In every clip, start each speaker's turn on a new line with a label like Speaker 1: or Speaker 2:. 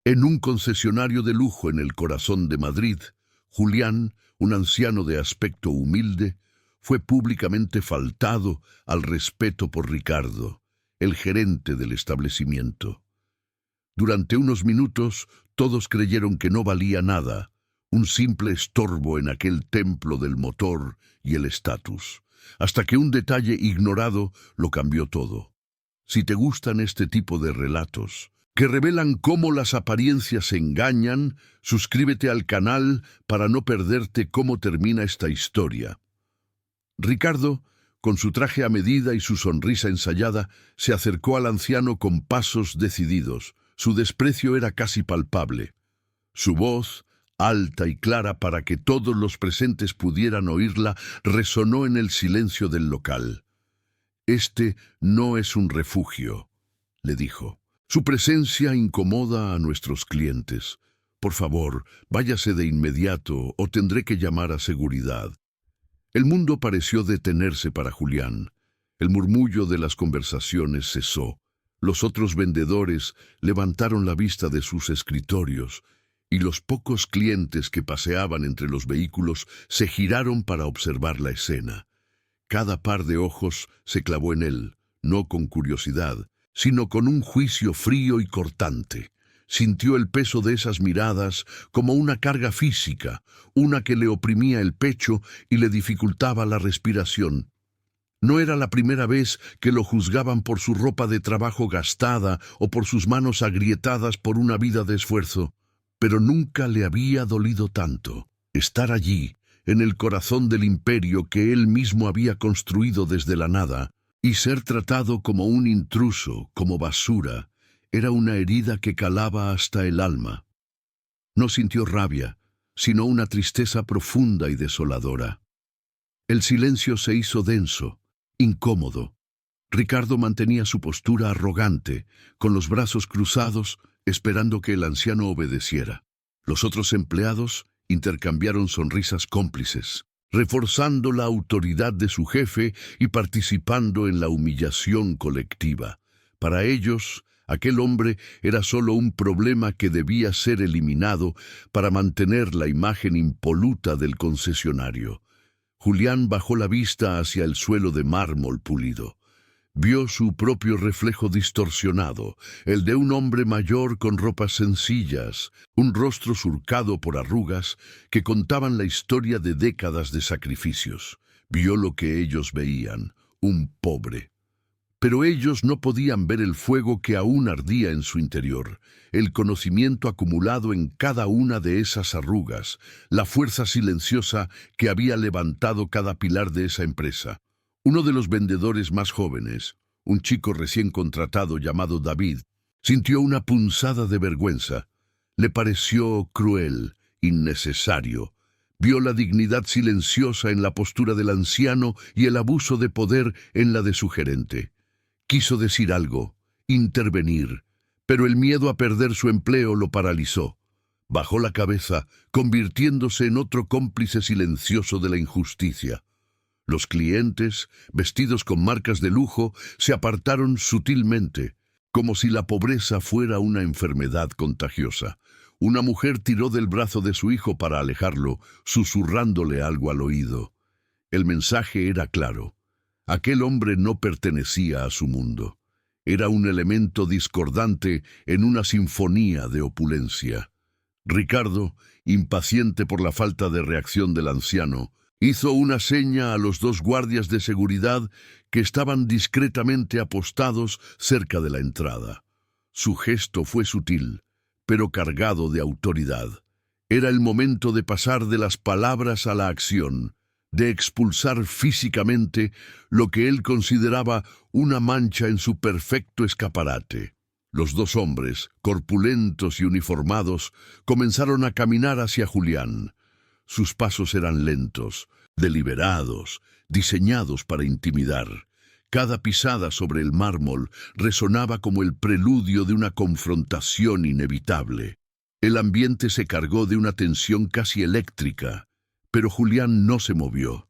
Speaker 1: En un concesionario de lujo en el corazón de Madrid, Julián, un anciano de aspecto humilde, fue públicamente faltado al respeto por Ricardo, el gerente del establecimiento. Durante unos minutos todos creyeron que no valía nada, un simple estorbo en aquel templo del motor y el estatus, hasta que un detalle ignorado lo cambió todo. Si te gustan este tipo de relatos, que revelan cómo las apariencias engañan, suscríbete al canal para no perderte cómo termina esta historia. Ricardo, con su traje a medida y su sonrisa ensayada, se acercó al anciano con pasos decididos. Su desprecio era casi palpable. Su voz, alta y clara para que todos los presentes pudieran oírla, resonó en el silencio del local. «Este no es un refugio», le dijo. «Su presencia incomoda a nuestros clientes. Por favor, váyase de inmediato o tendré que llamar a seguridad». El mundo pareció detenerse para Julián. El murmullo de las conversaciones cesó. Los otros vendedores levantaron la vista de sus escritorios y los pocos clientes que paseaban entre los vehículos se giraron para observar la escena. Cada par de ojos se clavó en él, no con curiosidad, sino con un juicio frío y cortante. Sintió el peso de esas miradas como una carga física, una que le oprimía el pecho y le dificultaba la respiración. No era la primera vez que lo juzgaban por su ropa de trabajo gastada o por sus manos agrietadas por una vida de esfuerzo, pero nunca le había dolido tanto. Estar allí, en el corazón del imperio que él mismo había construido desde la nada, y ser tratado como un intruso, como basura, era una herida que calaba hasta el alma. No sintió rabia, sino una tristeza profunda y desoladora. El silencio se hizo denso, incómodo. Ricardo mantenía su postura arrogante, con los brazos cruzados, esperando que el anciano obedeciera. Los otros empleados intercambiaron sonrisas cómplices, reforzando la autoridad de su jefe y participando en la humillación colectiva. Para ellos, aquel hombre era solo un problema que debía ser eliminado para mantener la imagen impoluta del concesionario. Julián bajó la vista hacia el suelo de mármol pulido. Vio su propio reflejo distorsionado, el de un hombre mayor con ropas sencillas, un rostro surcado por arrugas que contaban la historia de décadas de sacrificios. Vio lo que ellos veían, un pobre. Pero ellos no podían ver el fuego que aún ardía en su interior, el conocimiento acumulado en cada una de esas arrugas, la fuerza silenciosa que había levantado cada pilar de esa empresa. Uno de los vendedores más jóvenes, un chico recién contratado llamado David, sintió una punzada de vergüenza. Le pareció cruel, innecesario. Vio la dignidad silenciosa en la postura del anciano y el abuso de poder en la de su gerente. Quiso decir algo, intervenir, pero el miedo a perder su empleo lo paralizó. Bajó la cabeza, convirtiéndose en otro cómplice silencioso de la injusticia. Los clientes, vestidos con marcas de lujo, se apartaron sutilmente, como si la pobreza fuera una enfermedad contagiosa. Una mujer tiró del brazo de su hijo para alejarlo, susurrándole algo al oído. El mensaje era claro. Aquel hombre no pertenecía a su mundo. Era un elemento discordante en una sinfonía de opulencia. Ricardo, impaciente por la falta de reacción del anciano, hizo una seña a los dos guardias de seguridad que estaban discretamente apostados cerca de la entrada. Su gesto fue sutil, pero cargado de autoridad. Era el momento de pasar de las palabras a la acción, de expulsar físicamente lo que él consideraba una mancha en su perfecto escaparate. Los dos hombres, corpulentos y uniformados, comenzaron a caminar hacia Julián. Sus pasos eran lentos, deliberados, diseñados para intimidar. Cada pisada sobre el mármol resonaba como el preludio de una confrontación inevitable. El ambiente se cargó de una tensión casi eléctrica. Pero Julián no se movió,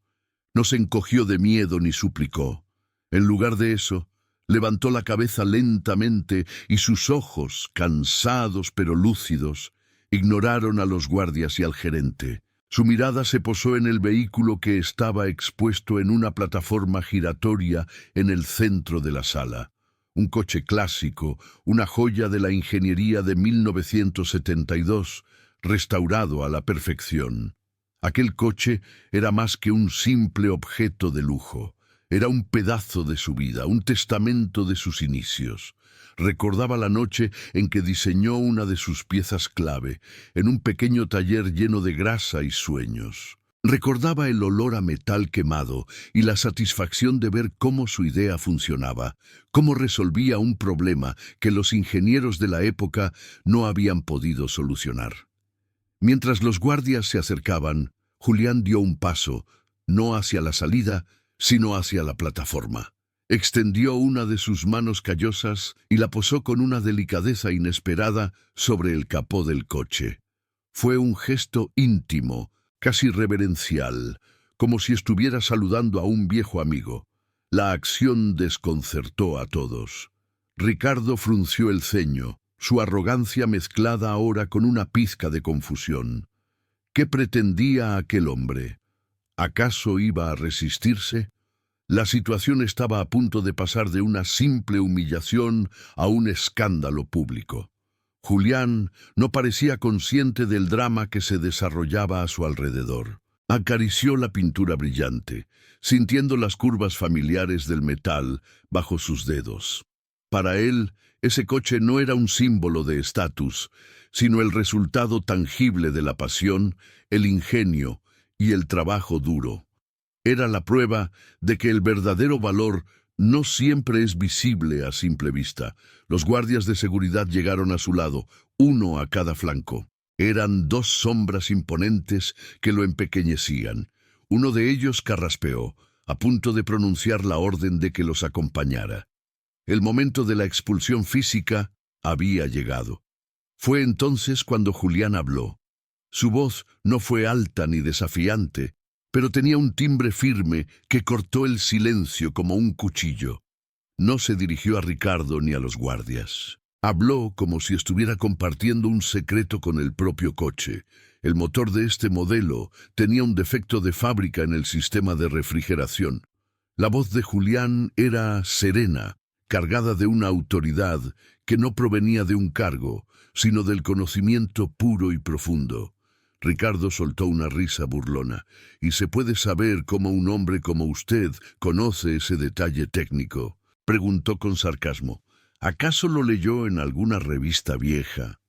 Speaker 1: no se encogió de miedo ni suplicó. En lugar de eso, Levantó la cabeza lentamente y sus ojos, cansados pero lúcidos, ignoraron a los guardias y al gerente. Su mirada se posó en el vehículo que estaba expuesto en una plataforma giratoria en el centro de la sala. Un coche clásico, una joya de la ingeniería de 1972, restaurado a la perfección. Aquel coche era más que un simple objeto de lujo. Era un pedazo de su vida, un testamento de sus inicios. Recordaba la noche en que diseñó una de sus piezas clave, en un pequeño taller lleno de grasa y sueños. Recordaba el olor a metal quemado y la satisfacción de ver cómo su idea funcionaba, cómo resolvía un problema que los ingenieros de la época no habían podido solucionar. Mientras los guardias se acercaban, Julián dio un paso, no hacia la salida, sino hacia la plataforma. Extendió una de sus manos callosas y la posó con una delicadeza inesperada sobre el capó del coche. Fue un gesto íntimo, casi reverencial, como si estuviera saludando a un viejo amigo. La acción desconcertó a todos. Ricardo frunció el ceño, su arrogancia mezclada ahora con una pizca de confusión. ¿Qué pretendía aquel hombre? ¿Acaso iba a resistirse? La situación estaba a punto de pasar de una simple humillación a un escándalo público. Julián no parecía consciente del drama que se desarrollaba a su alrededor. Acarició la pintura brillante, sintiendo las curvas familiares del metal bajo sus dedos. Para él, ese coche no era un símbolo de estatus, sino el resultado tangible de la pasión, el ingenio y el trabajo duro. Era la prueba de que el verdadero valor no siempre es visible a simple vista. Los guardias de seguridad llegaron a su lado, uno a cada flanco. Eran dos sombras imponentes que lo empequeñecían. Uno de ellos carraspeó, a punto de pronunciar la orden de que los acompañara. El momento de la expulsión física había llegado. Fue entonces cuando Julián habló. Su voz no fue alta ni desafiante, pero tenía un timbre firme que cortó el silencio como un cuchillo. No se dirigió a Ricardo ni a los guardias. Habló como si estuviera compartiendo un secreto con el propio coche. El motor de este modelo tenía un defecto de fábrica en el sistema de refrigeración. La voz de Julián era serena, cargada de una autoridad que no provenía de un cargo, sino del conocimiento puro y profundo. Ricardo soltó una risa burlona. «¿Y se puede saber cómo un hombre como usted conoce ese detalle técnico?», preguntó con sarcasmo. «¿Acaso lo leyó en alguna revista vieja?».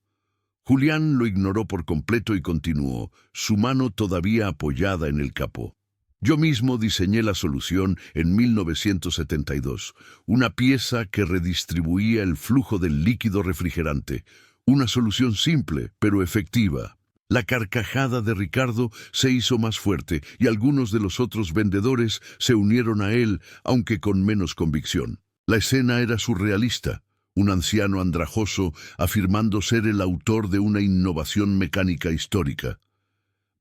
Speaker 1: Julián lo ignoró por completo y continuó, su mano todavía apoyada en el capó. «Yo mismo diseñé la solución en 1972, una pieza que redistribuía el flujo del líquido refrigerante, una solución simple pero efectiva». La carcajada de Ricardo se hizo más fuerte y algunos de los otros vendedores se unieron a él, aunque con menos convicción. La escena era surrealista. Un anciano andrajoso afirmando ser el autor de una innovación mecánica histórica.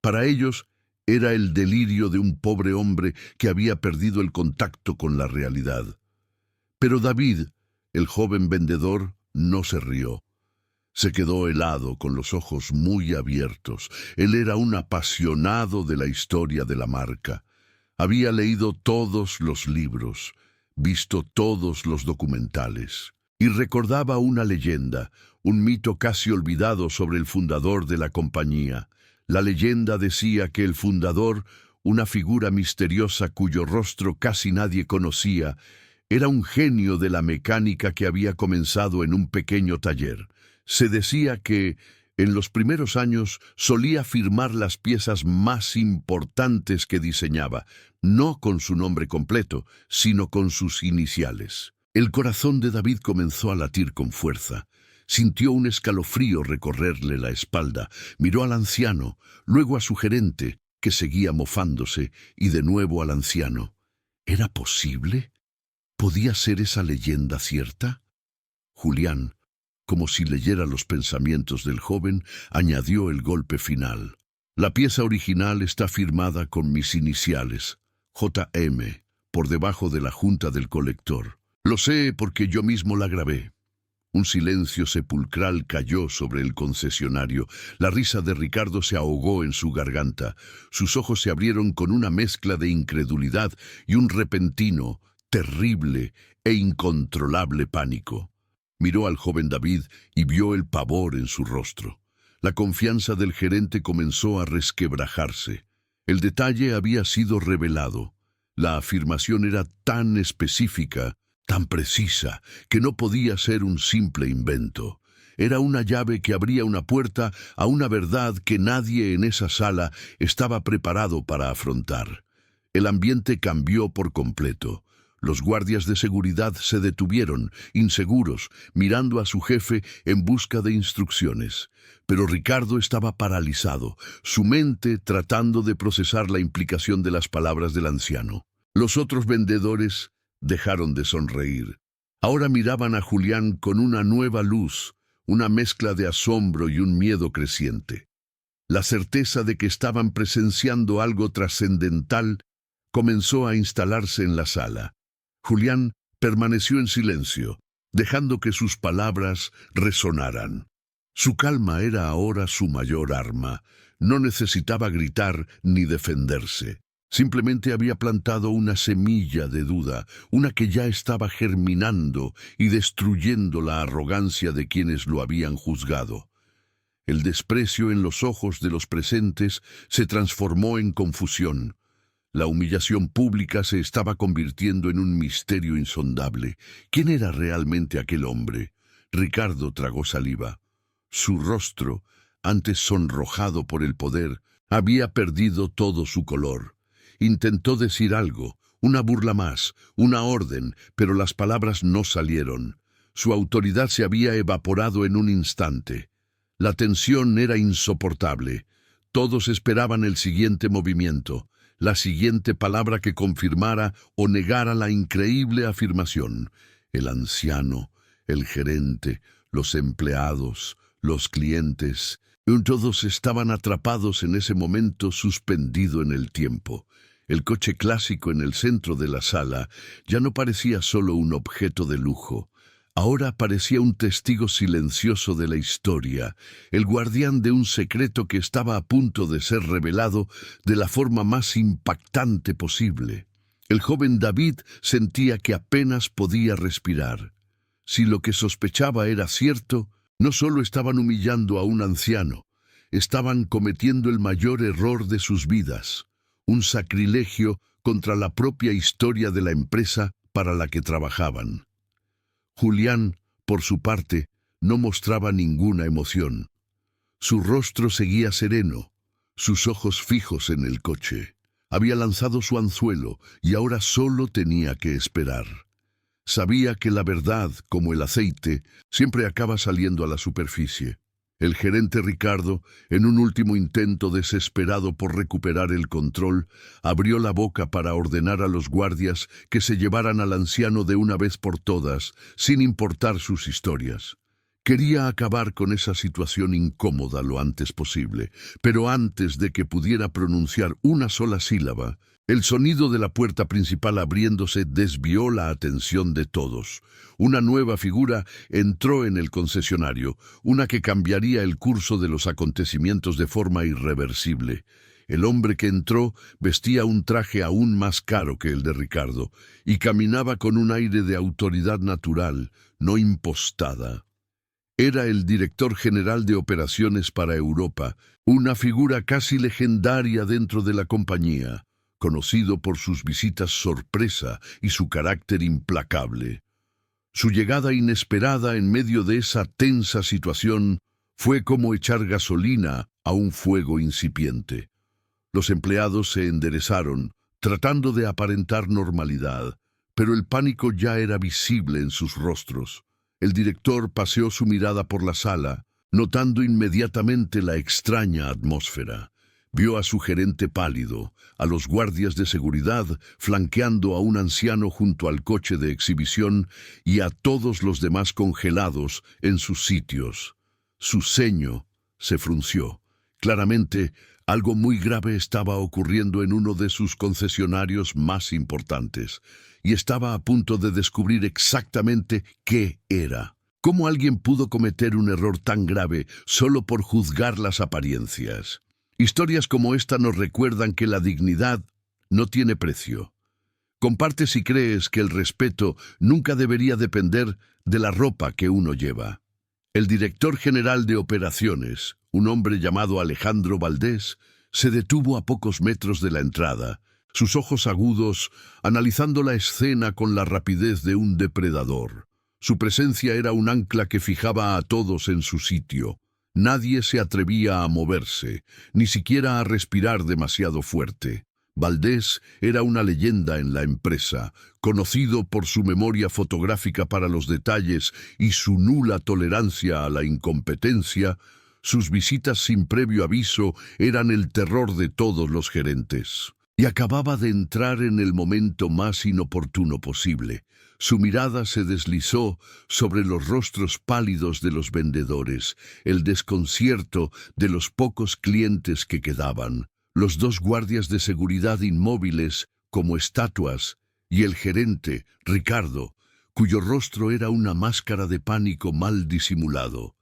Speaker 1: Para ellos, era el delirio de un pobre hombre que había perdido el contacto con la realidad. Pero David, el joven vendedor, no se rió. Se quedó helado, con los ojos muy abiertos. Él era un apasionado de la historia de la marca. Había leído todos los libros, visto todos los documentales, y recordaba una leyenda, un mito casi olvidado sobre el fundador de la compañía. La leyenda decía que el fundador, una figura misteriosa cuyo rostro casi nadie conocía, era un genio de la mecánica que había comenzado en un pequeño taller. Se decía que, en los primeros años, solía firmar las piezas más importantes que diseñaba, no con su nombre completo, sino con sus iniciales. El corazón de David comenzó a latir con fuerza. Sintió un escalofrío recorrerle la espalda. Miró al anciano, luego a su gerente, que seguía mofándose, y de nuevo al anciano. ¿Era posible? ¿Podía ser esa leyenda cierta? Julián, como si leyera los pensamientos del joven, añadió el golpe final. La pieza original está firmada con mis iniciales, JM, por debajo de la junta del colector. Lo sé porque yo mismo la grabé. Un silencio sepulcral cayó sobre el concesionario. La risa de Ricardo se ahogó en su garganta. Sus ojos se abrieron con una mezcla de incredulidad y un repentino, terrible e incontrolable pánico. Miró al joven David y vio el pavor en su rostro. La confianza del gerente comenzó a resquebrajarse. El detalle había sido revelado. La afirmación era tan específica, tan precisa, que no podía ser un simple invento. Era una llave que abría una puerta a una verdad que nadie en esa sala estaba preparado para afrontar. El ambiente cambió por completo. Los guardias de seguridad se detuvieron, inseguros, mirando a su jefe en busca de instrucciones. Pero Ricardo estaba paralizado, su mente tratando de procesar la implicación de las palabras del anciano. Los otros vendedores dejaron de sonreír. Ahora miraban a Julián con una nueva luz, una mezcla de asombro y un miedo creciente. La certeza de que estaban presenciando algo trascendental comenzó a instalarse en la sala. Julián permaneció en silencio, dejando que sus palabras resonaran. Su calma era ahora su mayor arma. No necesitaba gritar ni defenderse. Simplemente había plantado una semilla de duda, una que ya estaba germinando y destruyendo la arrogancia de quienes lo habían juzgado. El desprecio en los ojos de los presentes se transformó en confusión. La humillación pública se estaba convirtiendo en un misterio insondable. ¿Quién era realmente aquel hombre? Ricardo tragó saliva. Su rostro, antes sonrojado por el poder, había perdido todo su color. Intentó decir algo, una burla más, una orden, pero las palabras no salieron. Su autoridad se había evaporado en un instante. La tensión era insoportable. Todos esperaban el siguiente movimiento, la siguiente palabra que confirmara o negara la increíble afirmación. El anciano, el gerente, los empleados, los clientes, todos estaban atrapados en ese momento suspendido en el tiempo. El coche clásico en el centro de la sala ya no parecía solo un objeto de lujo. Ahora parecía un testigo silencioso de la historia, el guardián de un secreto que estaba a punto de ser revelado de la forma más impactante posible. El joven David sentía que apenas podía respirar. Si lo que sospechaba era cierto, no solo estaban humillando a un anciano, estaban cometiendo el mayor error de sus vidas, un sacrilegio contra la propia historia de la empresa para la que trabajaban. Julián, por su parte, no mostraba ninguna emoción. Su rostro seguía sereno, sus ojos fijos en el coche. Había lanzado su anzuelo y ahora solo tenía que esperar. Sabía que la verdad, como el aceite, siempre acaba saliendo a la superficie. El gerente Ricardo, en un último intento desesperado por recuperar el control, abrió la boca para ordenar a los guardias que se llevaran al anciano de una vez por todas, sin importar sus historias. Quería acabar con esa situación incómoda lo antes posible, pero antes de que pudiera pronunciar una sola sílaba, el sonido de la puerta principal abriéndose desvió la atención de todos. Una nueva figura entró en el concesionario, una que cambiaría el curso de los acontecimientos de forma irreversible. El hombre que entró vestía un traje aún más caro que el de Ricardo y caminaba con un aire de autoridad natural, no impostada. Era el director general de operaciones para Europa, una figura casi legendaria dentro de la compañía, conocido por sus visitas sorpresa y su carácter implacable. Su llegada inesperada en medio de esa tensa situación fue como echar gasolina a un fuego incipiente. Los empleados se enderezaron, tratando de aparentar normalidad, pero el pánico ya era visible en sus rostros. El director paseó su mirada por la sala, notando inmediatamente la extraña atmósfera. Vio a su gerente pálido, a los guardias de seguridad flanqueando a un anciano junto al coche de exhibición y a todos los demás congelados en sus sitios. Su ceño se frunció. Claramente, algo muy grave estaba ocurriendo en uno de sus concesionarios más importantes, y estaba a punto de descubrir exactamente qué era. ¿Cómo alguien pudo cometer un error tan grave solo por juzgar las apariencias? Historias como esta nos recuerdan que la dignidad no tiene precio. Comparte si crees que el respeto nunca debería depender de la ropa que uno lleva. El director general de operaciones, un hombre llamado Alejandro Valdés, se detuvo a pocos metros de la entrada, sus ojos agudos analizando la escena con la rapidez de un depredador. Su presencia era un ancla que fijaba a todos en su sitio. Nadie se atrevía a moverse, ni siquiera a respirar demasiado fuerte. Valdés era una leyenda en la empresa, conocido por su memoria fotográfica para los detalles y su nula tolerancia a la incompetencia. Sus visitas sin previo aviso eran el terror de todos los gerentes. Y acababa de entrar en el momento más inoportuno posible. Su mirada se deslizó sobre los rostros pálidos de los vendedores, el desconcierto de los pocos clientes que quedaban, los dos guardias de seguridad inmóviles como estatuas, y el gerente, Ricardo, cuyo rostro era una máscara de pánico mal disimulado.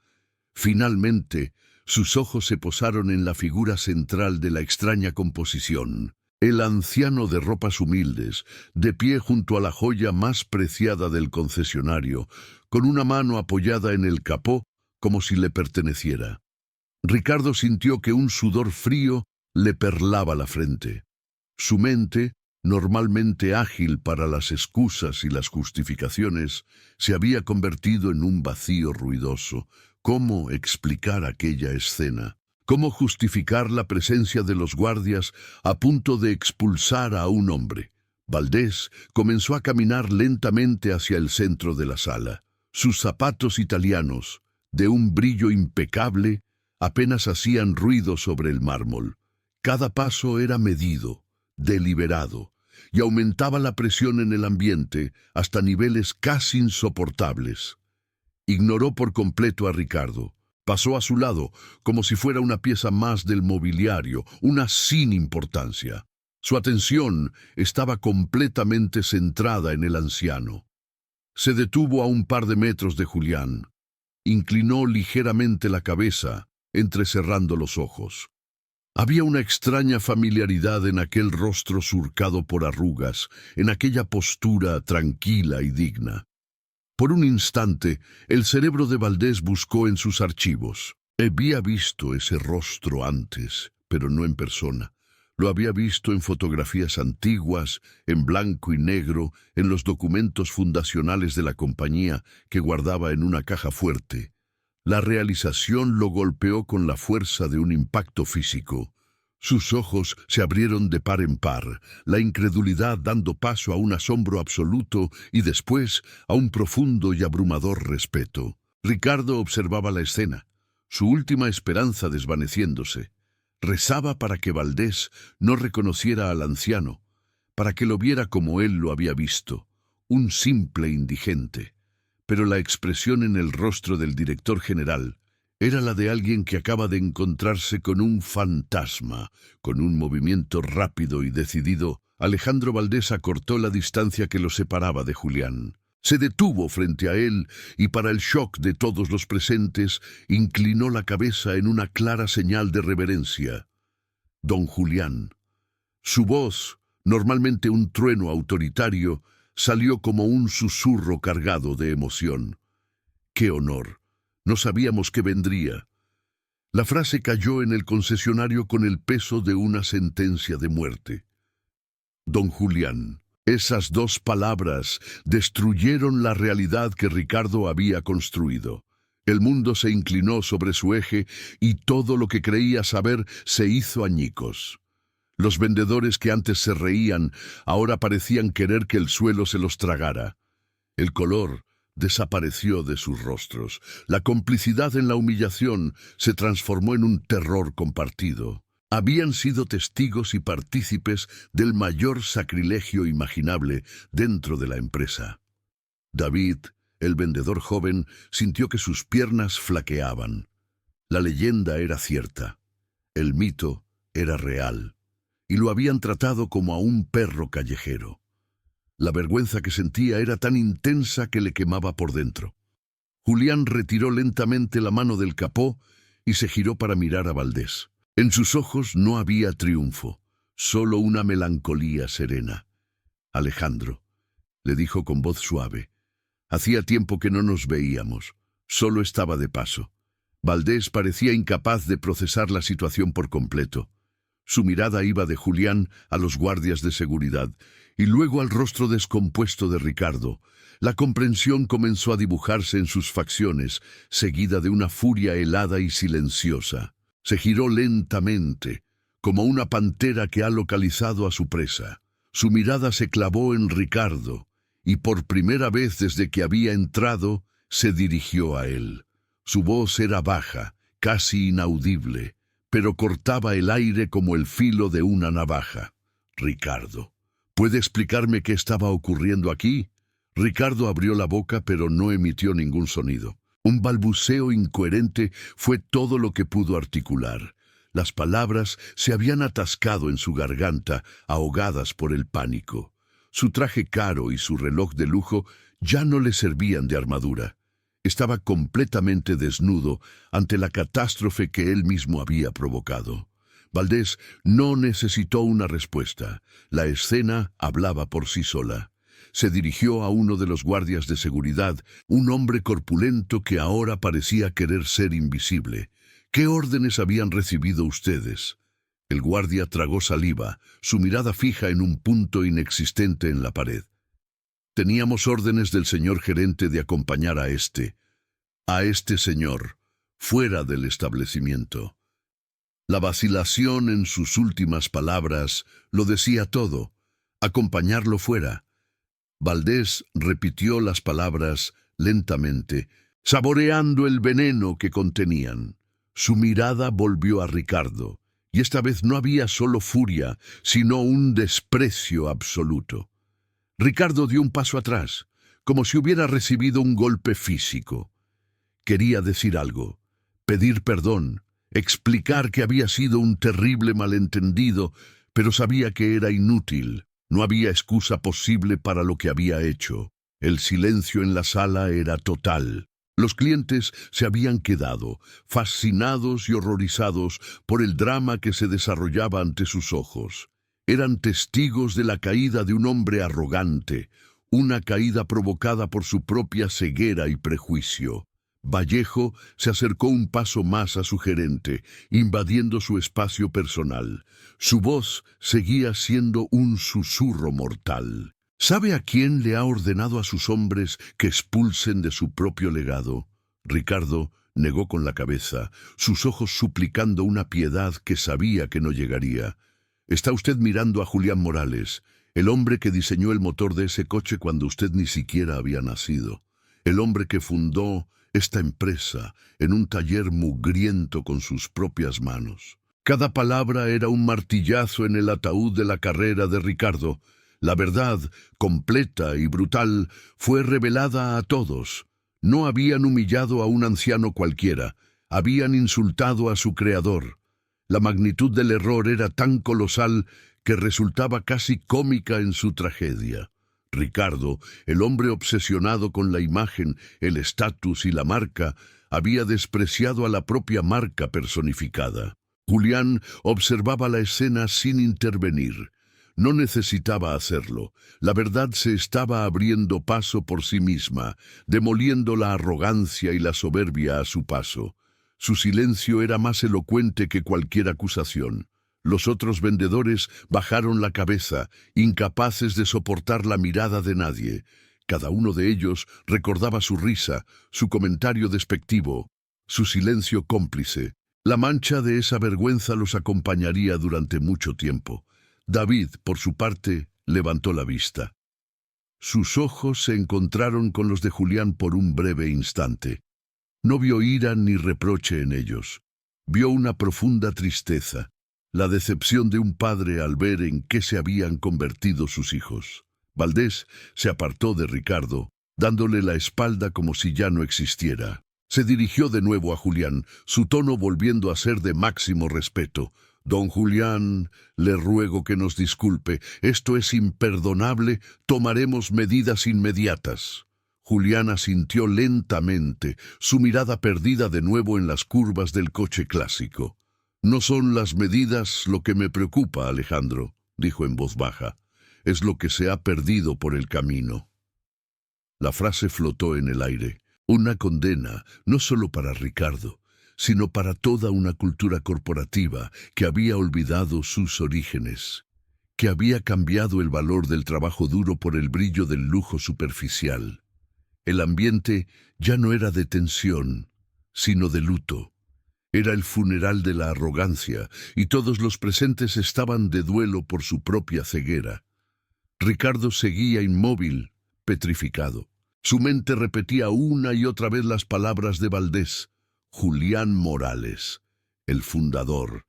Speaker 1: Finalmente, sus ojos se posaron en la figura central de la extraña composición. El anciano de ropas humildes, de pie junto a la joya más preciada del concesionario, con una mano apoyada en el capó como si le perteneciera. Ricardo sintió que un sudor frío le perlaba la frente. Su mente, normalmente ágil para las excusas y las justificaciones, se había convertido en un vacío ruidoso. ¿Cómo explicar aquella escena? ¿Cómo justificar la presencia de los guardias a punto de expulsar a un hombre? Valdés comenzó a caminar lentamente hacia el centro de la sala. Sus zapatos italianos, de un brillo impecable, apenas hacían ruido sobre el mármol. Cada paso era medido, deliberado, y aumentaba la presión en el ambiente hasta niveles casi insoportables. Ignoró por completo a Ricardo. Pasó a su lado como si fuera una pieza más del mobiliario, una sin importancia. Su atención estaba completamente centrada en el anciano. Se detuvo a un par de metros de Julián. Inclinó ligeramente la cabeza, entrecerrando los ojos. Había una extraña familiaridad en aquel rostro surcado por arrugas, en aquella postura tranquila y digna. Por un instante, el cerebro de Valdés buscó en sus archivos. Había visto ese rostro antes, pero no en persona. Lo había visto en fotografías antiguas, en blanco y negro, en los documentos fundacionales de la compañía que guardaba en una caja fuerte. La realización lo golpeó con la fuerza de un impacto físico. Sus ojos se abrieron de par en par, la incredulidad dando paso a un asombro absoluto y después a un profundo y abrumador respeto. Ricardo observaba la escena, su última esperanza desvaneciéndose. Rezaba para que Valdés no reconociera al anciano, para que lo viera como él lo había visto, un simple indigente. Pero la expresión en el rostro del director general era la de alguien que acaba de encontrarse con un fantasma. Con un movimiento rápido y decidido, Alejandro Valdés acortó la distancia que lo separaba de Julián. Se detuvo frente a él y, para el shock de todos los presentes, inclinó la cabeza en una clara señal de reverencia. Don Julián. Su voz, normalmente un trueno autoritario, salió como un susurro cargado de emoción. ¡Qué honor! No sabíamos que vendría. La frase cayó en el concesionario con el peso de una sentencia de muerte. Don Julián. Esas dos palabras destruyeron la realidad que Ricardo había construido. El mundo se inclinó sobre su eje y todo lo que creía saber se hizo añicos. Los vendedores que antes se reían ahora parecían querer que el suelo se los tragara. El color desapareció de sus rostros. La complicidad en la humillación se transformó en un terror compartido. Habían sido testigos y partícipes del mayor sacrilegio imaginable dentro de la empresa. David, el vendedor joven, sintió que sus piernas flaqueaban. La leyenda era cierta. El mito era real. Y lo habían tratado como a un perro callejero. La vergüenza que sentía era tan intensa que le quemaba por dentro. Julián retiró lentamente la mano del capó y se giró para mirar a Valdés. En sus ojos no había triunfo, solo una melancolía serena. «Alejandro», le dijo con voz suave, «hacía tiempo que no nos veíamos, solo estaba de paso». Valdés parecía incapaz de procesar la situación por completo. Su mirada iba de Julián a los guardias de seguridad y luego al rostro descompuesto de Ricardo. La comprensión comenzó a dibujarse en sus facciones, seguida de una furia helada y silenciosa. Se giró lentamente, como una pantera que ha localizado a su presa. Su mirada se clavó en Ricardo, y por primera vez desde que había entrado, se dirigió a él. Su voz era baja, casi inaudible, pero cortaba el aire como el filo de una navaja. «Ricardo, ¿puede explicarme qué estaba ocurriendo aquí?» Ricardo abrió la boca, pero no emitió ningún sonido. Un balbuceo incoherente fue todo lo que pudo articular. Las palabras se habían atascado en su garganta, ahogadas por el pánico. Su traje caro y su reloj de lujo ya no le servían de armadura. Estaba completamente desnudo ante la catástrofe que él mismo había provocado. Valdés no necesitó una respuesta. La escena hablaba por sí sola. Se dirigió a uno de los guardias de seguridad, un hombre corpulento que ahora parecía querer ser invisible. «¿Qué órdenes habían recibido ustedes?» El guardia tragó saliva, su mirada fija en un punto inexistente en la pared. «Teníamos órdenes del señor gerente de acompañar a este señor, fuera del establecimiento». La vacilación en sus últimas palabras lo decía todo. «Acompañarlo fuera». Valdés repitió las palabras lentamente, saboreando el veneno que contenían. Su mirada volvió a Ricardo, y esta vez no había solo furia, sino un desprecio absoluto. Ricardo dio un paso atrás, como si hubiera recibido un golpe físico. Quería decir algo, pedir perdón, explicar que había sido un terrible malentendido, pero sabía que era inútil. No había excusa posible para lo que había hecho. El silencio en la sala era total. Los clientes se habían quedado, fascinados y horrorizados por el drama que se desarrollaba ante sus ojos. Eran testigos de la caída de un hombre arrogante, una caída provocada por su propia ceguera y prejuicio. Vallejo se acercó un paso más a su gerente, invadiendo su espacio personal. Su voz seguía siendo un susurro mortal. ¿Sabe a quién le ha ordenado a sus hombres que expulsen de su propio legado? Ricardo negó con la cabeza, sus ojos suplicando una piedad que sabía que no llegaría. Está usted mirando a Julián Morales, el hombre que diseñó el motor de ese coche cuando usted ni siquiera había nacido. El hombre que fundó esta empresa en un taller mugriento con sus propias manos. Cada palabra era un martillazo en el ataúd de la carrera de Ricardo. La verdad, completa y brutal, fue revelada a todos. No habían humillado a un anciano cualquiera, habían insultado a su creador. La magnitud del error era tan colosal que resultaba casi cómica en su tragedia. Ricardo, el hombre obsesionado con la imagen, el estatus y la marca, había despreciado a la propia marca personificada. Julián observaba la escena sin intervenir. No necesitaba hacerlo. La verdad se estaba abriendo paso por sí misma, demoliendo la arrogancia y la soberbia a su paso. Su silencio era más elocuente que cualquier acusación. Los otros vendedores bajaron la cabeza, incapaces de soportar la mirada de nadie. Cada uno de ellos recordaba su risa, su comentario despectivo, su silencio cómplice. La mancha de esa vergüenza los acompañaría durante mucho tiempo. David, por su parte, levantó la vista. Sus ojos se encontraron con los de Julián por un breve instante. No vio ira ni reproche en ellos. Vio una profunda tristeza. La decepción de un padre al ver en qué se habían convertido sus hijos. Valdés se apartó de Ricardo, dándole la espalda como si ya no existiera. Se dirigió de nuevo a Julián, su tono volviendo a ser de máximo respeto. Don Julián, le ruego que nos disculpe. Esto es imperdonable. Tomaremos medidas inmediatas. Julián asintió lentamente, su mirada perdida de nuevo en las curvas del coche clásico. No son las medidas lo que me preocupa, Alejandro, dijo en voz baja. Es lo que se ha perdido por el camino. La frase flotó en el aire. Una condena, no solo para Ricardo, sino para toda una cultura corporativa que había olvidado sus orígenes, que había cambiado el valor del trabajo duro por el brillo del lujo superficial. El ambiente ya no era de tensión, sino de luto. Era el funeral de la arrogancia, y todos los presentes estaban de duelo por su propia ceguera. Ricardo seguía inmóvil, petrificado. Su mente repetía una y otra vez las palabras de Valdés. Julián Morales, el fundador.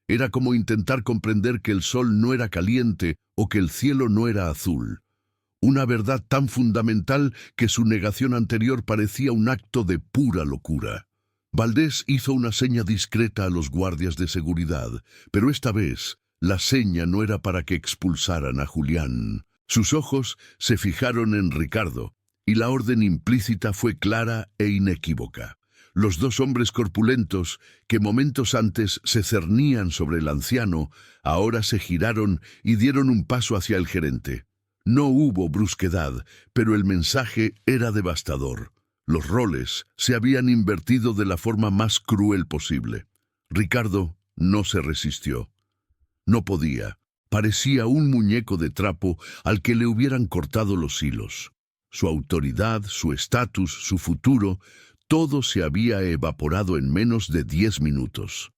Speaker 1: Era como intentar comprender que el sol no era caliente o que el cielo no era azul. Una verdad tan fundamental que su negación anterior parecía un acto de pura locura. Valdés hizo una seña discreta a los guardias de seguridad, pero esta vez la seña no era para que expulsaran a Julián. Sus ojos se fijaron en Ricardo, y la orden implícita fue clara e inequívoca. Los dos hombres corpulentos, que momentos antes se cernían sobre el anciano, ahora se giraron y dieron un paso hacia el gerente. No hubo brusquedad, pero el mensaje era devastador. Los roles se habían invertido de la forma más cruel posible. Ricardo no se resistió. No podía. Parecía un muñeco de trapo al que le hubieran cortado los hilos. Su autoridad, su estatus, su futuro, todo se había evaporado en menos de 10 minutos.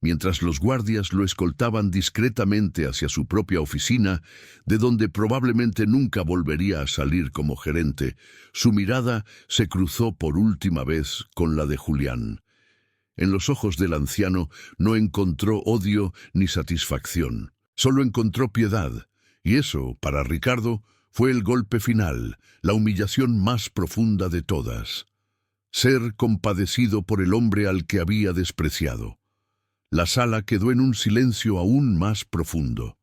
Speaker 1: Mientras los guardias lo escoltaban discretamente hacia su propia oficina, de donde probablemente nunca volvería a salir como gerente, su mirada se cruzó por última vez con la de Julián. En los ojos del anciano no encontró odio ni satisfacción, solo encontró piedad, y eso, para Ricardo, fue el golpe final, la humillación más profunda de todas. Ser compadecido por el hombre al que había despreciado. La sala quedó en un silencio aún más profundo.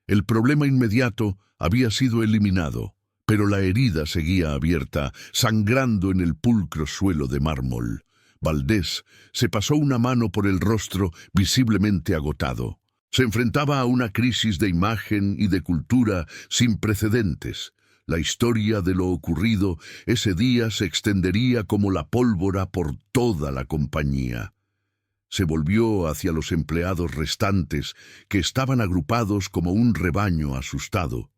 Speaker 1: El problema inmediato había sido eliminado, pero la herida seguía abierta, sangrando en el pulcro suelo de mármol. Valdés se pasó una mano por el rostro visiblemente agotado. Se enfrentaba a una crisis de imagen y de cultura sin precedentes. La historia de lo ocurrido ese día se extendería como la pólvora por toda la compañía. Se volvió hacia los empleados restantes, que estaban agrupados como un rebaño asustado.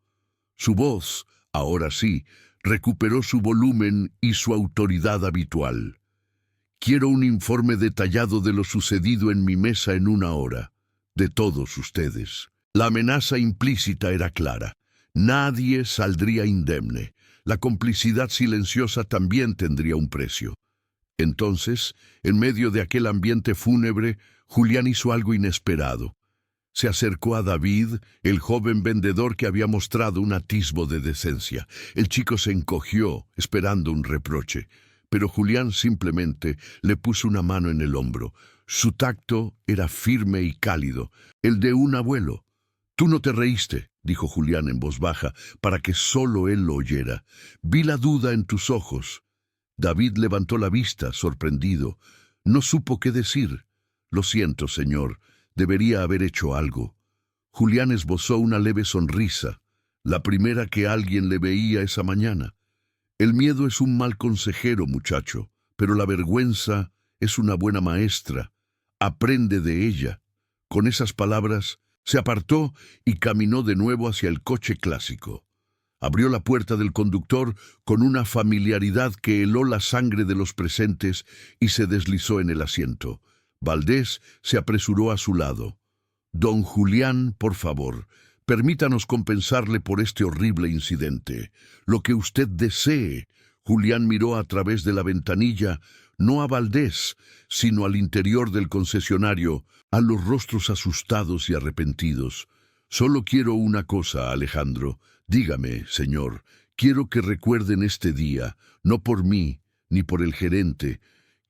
Speaker 1: Su voz, ahora sí, recuperó su volumen y su autoridad habitual. Quiero un informe detallado de lo sucedido en mi mesa en 1 hora, de todos ustedes. La amenaza implícita era clara. Nadie saldría indemne. La complicidad silenciosa también tendría un precio. Entonces, en medio de aquel ambiente fúnebre, Julián hizo algo inesperado. Se acercó a David, el joven vendedor que había mostrado un atisbo de decencia. El chico se encogió, esperando un reproche, pero Julián simplemente le puso una mano en el hombro. Su tacto era firme y cálido, el de un abuelo. «Tú no te reíste», dijo Julián en voz baja, para que solo él lo oyera. «Vi la duda en tus ojos». David levantó la vista, sorprendido. No supo qué decir. «Lo siento, señor. Debería haber hecho algo». Julián esbozó una leve sonrisa, la primera que alguien le veía esa mañana. «El miedo es un mal consejero, muchacho, pero la vergüenza es una buena maestra. Aprende de ella». Con esas palabras, se apartó y caminó de nuevo hacia el coche clásico. Abrió la puerta del conductor con una familiaridad que heló la sangre de los presentes y se deslizó en el asiento. Valdés se apresuró a su lado. «Don Julián, por favor, permítanos compensarle por este horrible incidente. Lo que usted desee». Julián miró a través de la ventanilla, no a Valdés, sino al interior del concesionario, a los rostros asustados y arrepentidos. «Solo quiero una cosa, Alejandro. Dígame, señor, quiero que recuerden este día, no por mí, ni por el gerente.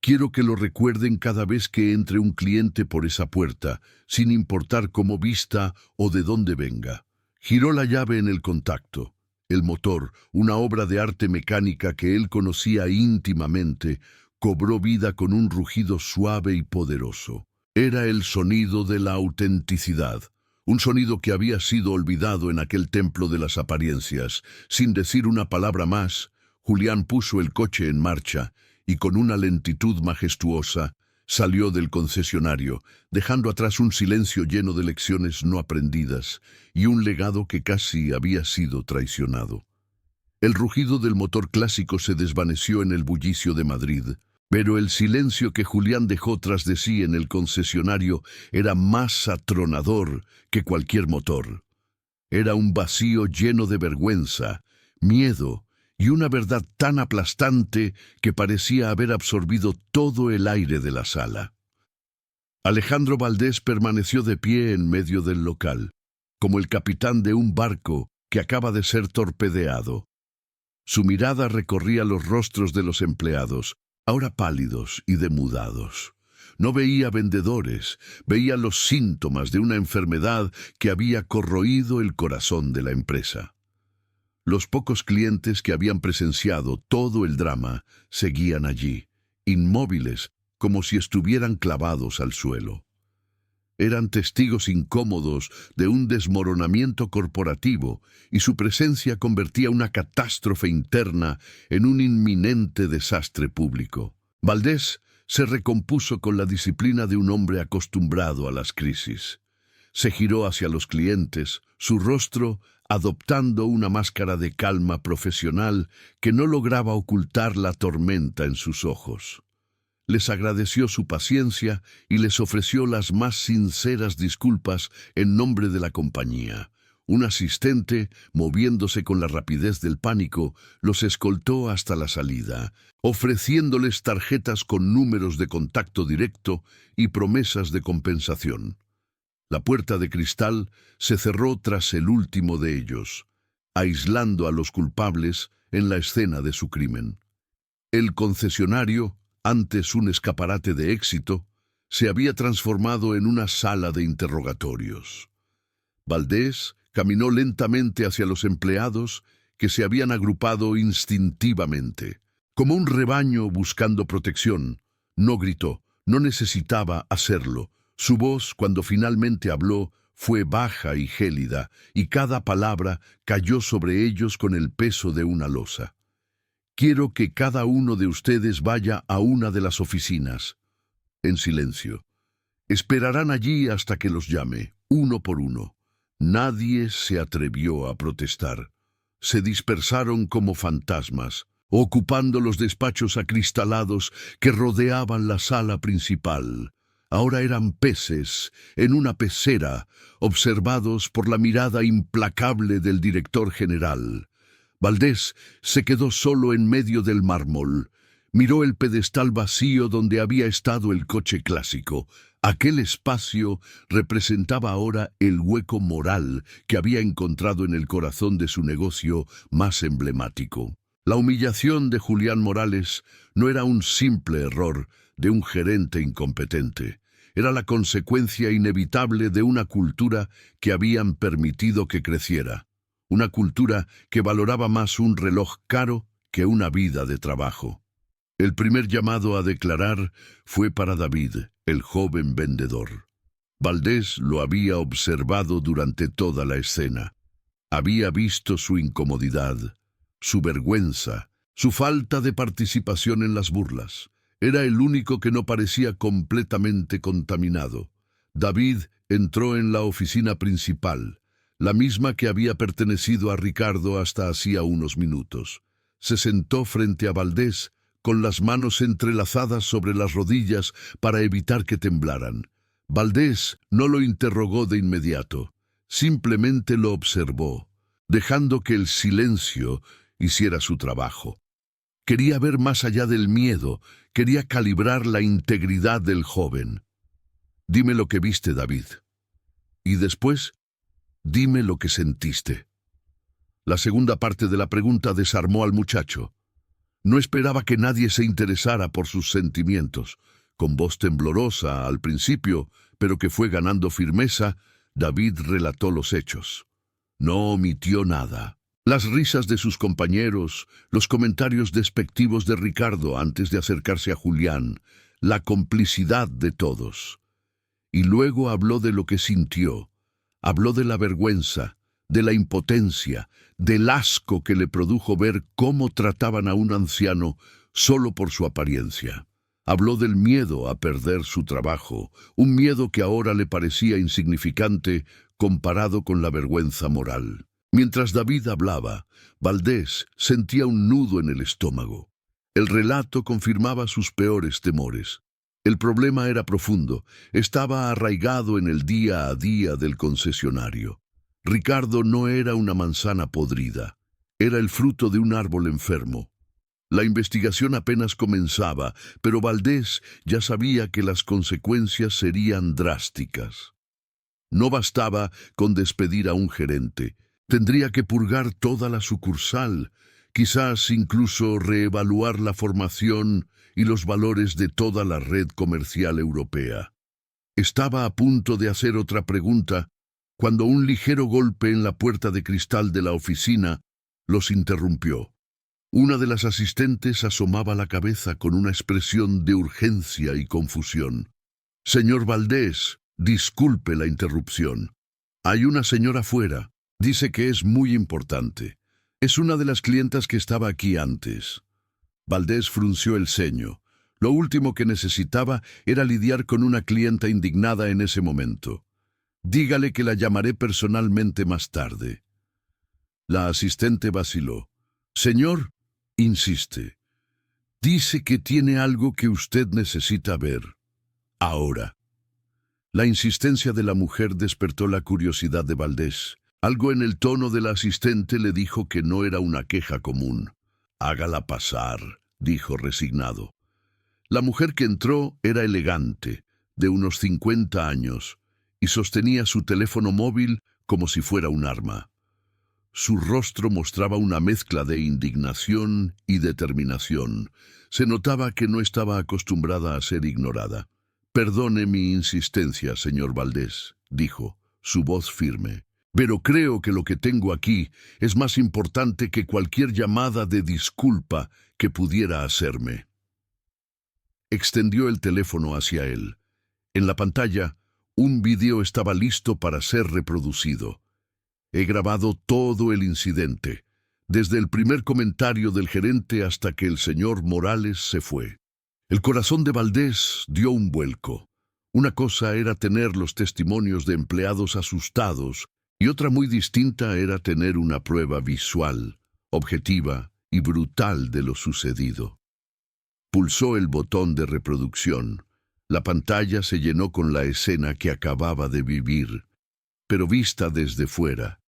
Speaker 1: Quiero que lo recuerden cada vez que entre un cliente por esa puerta, sin importar cómo vista o de dónde venga. Giró la llave en el contacto. El motor, una obra de arte mecánica que él conocía íntimamente, cobró vida con un rugido suave y poderoso. Era el sonido de la autenticidad, un sonido que había sido olvidado en aquel templo de las apariencias. Sin decir una palabra más, Julián puso el coche en marcha y con una lentitud majestuosa salió del concesionario, dejando atrás un silencio lleno de lecciones no aprendidas y un legado que casi había sido traicionado. El rugido del motor clásico se desvaneció en el bullicio de Madrid, pero el silencio que Julián dejó tras de sí en el concesionario era más atronador que cualquier motor. Era un vacío lleno de vergüenza, miedo y una verdad tan aplastante que parecía haber absorbido todo el aire de la sala. Alejandro Valdés permaneció de pie en medio del local, como el capitán de un barco que acaba de ser torpedeado. Su mirada recorría los rostros de los empleados, ahora pálidos y demudados. No veía vendedores, veía los síntomas de una enfermedad que había corroído el corazón de la empresa. Los pocos clientes que habían presenciado todo el drama seguían allí, inmóviles, como si estuvieran clavados al suelo. Eran testigos incómodos de un desmoronamiento corporativo y su presencia convertía una catástrofe interna en un inminente desastre público. Valdés se recompuso con la disciplina de un hombre acostumbrado a las crisis. Se giró hacia los clientes, su rostro adoptando una máscara de calma profesional que no lograba ocultar la tormenta en sus ojos. Les agradeció su paciencia y les ofreció las más sinceras disculpas en nombre de la compañía. Un asistente, moviéndose con la rapidez del pánico, los escoltó hasta la salida, ofreciéndoles tarjetas con números de contacto directo y promesas de compensación. La puerta de cristal se cerró tras el último de ellos, aislando a los culpables en la escena de su crimen. El concesionario, antes un escaparate de éxito, se había transformado en una sala de interrogatorios. Valdés caminó lentamente hacia los empleados que se habían agrupado instintivamente. Como un rebaño buscando protección, no gritó, no necesitaba hacerlo. Su voz, cuando finalmente habló, fue baja y gélida, y cada palabra cayó sobre ellos con el peso de una losa. Quiero que cada uno de ustedes vaya a una de las oficinas. En silencio. Esperarán allí hasta que los llame, uno por uno. Nadie se atrevió a protestar. Se dispersaron como fantasmas, ocupando los despachos acristalados que rodeaban la sala principal. Ahora eran peces en una pecera, observados por la mirada implacable del director general. Valdés se quedó solo en medio del mármol. Miró el pedestal vacío donde había estado el coche clásico. Aquel espacio representaba ahora el hueco moral que había encontrado en el corazón de su negocio más emblemático. La humillación de Julián Morales no era un simple error de un gerente incompetente. Era la consecuencia inevitable de una cultura que habían permitido que creciera. Una cultura que valoraba más un reloj caro que una vida de trabajo. El primer llamado a declarar fue para David, el joven vendedor. Valdés lo había observado durante toda la escena. Había visto su incomodidad, su vergüenza, su falta de participación en las burlas. Era el único que no parecía completamente contaminado. David entró en la oficina principal, la misma que había pertenecido a Ricardo hasta hacía unos minutos. Se sentó frente a Valdés, con las manos entrelazadas sobre las rodillas para evitar que temblaran. Valdés no lo interrogó de inmediato, simplemente lo observó, dejando que el silencio hiciera su trabajo. Quería ver más allá del miedo, quería calibrar la integridad del joven. Dime lo que viste, David. Y después, dime lo que sentiste. La segunda parte de la pregunta desarmó al muchacho. No esperaba que nadie se interesara por sus sentimientos. Con voz temblorosa al principio, pero que fue ganando firmeza, David relató los hechos. No omitió nada. Las risas de sus compañeros, los comentarios despectivos de Ricardo antes de acercarse a Julián, la complicidad de todos. Y luego habló de lo que sintió. Habló de la vergüenza, de la impotencia, del asco que le produjo ver cómo trataban a un anciano solo por su apariencia. Habló del miedo a perder su trabajo, un miedo que ahora le parecía insignificante comparado con la vergüenza moral. Mientras David hablaba, Valdés sentía un nudo en el estómago. El relato confirmaba sus peores temores. El problema era profundo, estaba arraigado en el día a día del concesionario. Ricardo no era una manzana podrida, era el fruto de un árbol enfermo. La investigación apenas comenzaba, pero Valdés ya sabía que las consecuencias serían drásticas. No bastaba con despedir a un gerente, tendría que purgar toda la sucursal, quizás incluso reevaluar la formación y los valores de toda la red comercial europea. Estaba a punto de hacer otra pregunta, cuando un ligero golpe en la puerta de cristal de la oficina los interrumpió. Una de las asistentes asomaba la cabeza con una expresión de urgencia y confusión. «Señor Valdés, disculpe la interrupción. Hay una señora fuera. Dice que es muy importante. Es una de las clientas que estaba aquí antes». Valdés frunció el ceño. Lo último que necesitaba era lidiar con una clienta indignada en ese momento. «Dígale que la llamaré personalmente más tarde». La asistente vaciló. «Señor», insiste, «dice que tiene algo que usted necesita ver. Ahora». La insistencia de la mujer despertó la curiosidad de Valdés. Algo en el tono de la asistente le dijo que no era una queja común. «Hágala pasar», dijo resignado. La mujer que entró era elegante, de unos 50 años, y sostenía su teléfono móvil como si fuera un arma. Su rostro mostraba una mezcla de indignación y determinación. Se notaba que no estaba acostumbrada a ser ignorada. «Perdone mi insistencia, señor Valdés», dijo, su voz firme. «Pero creo que lo que tengo aquí es más importante que cualquier llamada de disculpa que pudiera hacerme». Extendió el teléfono hacia él. En la pantalla, un vídeo estaba listo para ser reproducido. «He grabado todo el incidente, desde el primer comentario del gerente hasta que el señor Morales se fue». El corazón de Valdés dio un vuelco. Una cosa era tener los testimonios de empleados asustados y otra muy distinta era tener una prueba visual, objetiva y brutal de lo sucedido. Pulsó el botón de reproducción. La pantalla se llenó con la escena que acababa de vivir, pero vista desde fuera,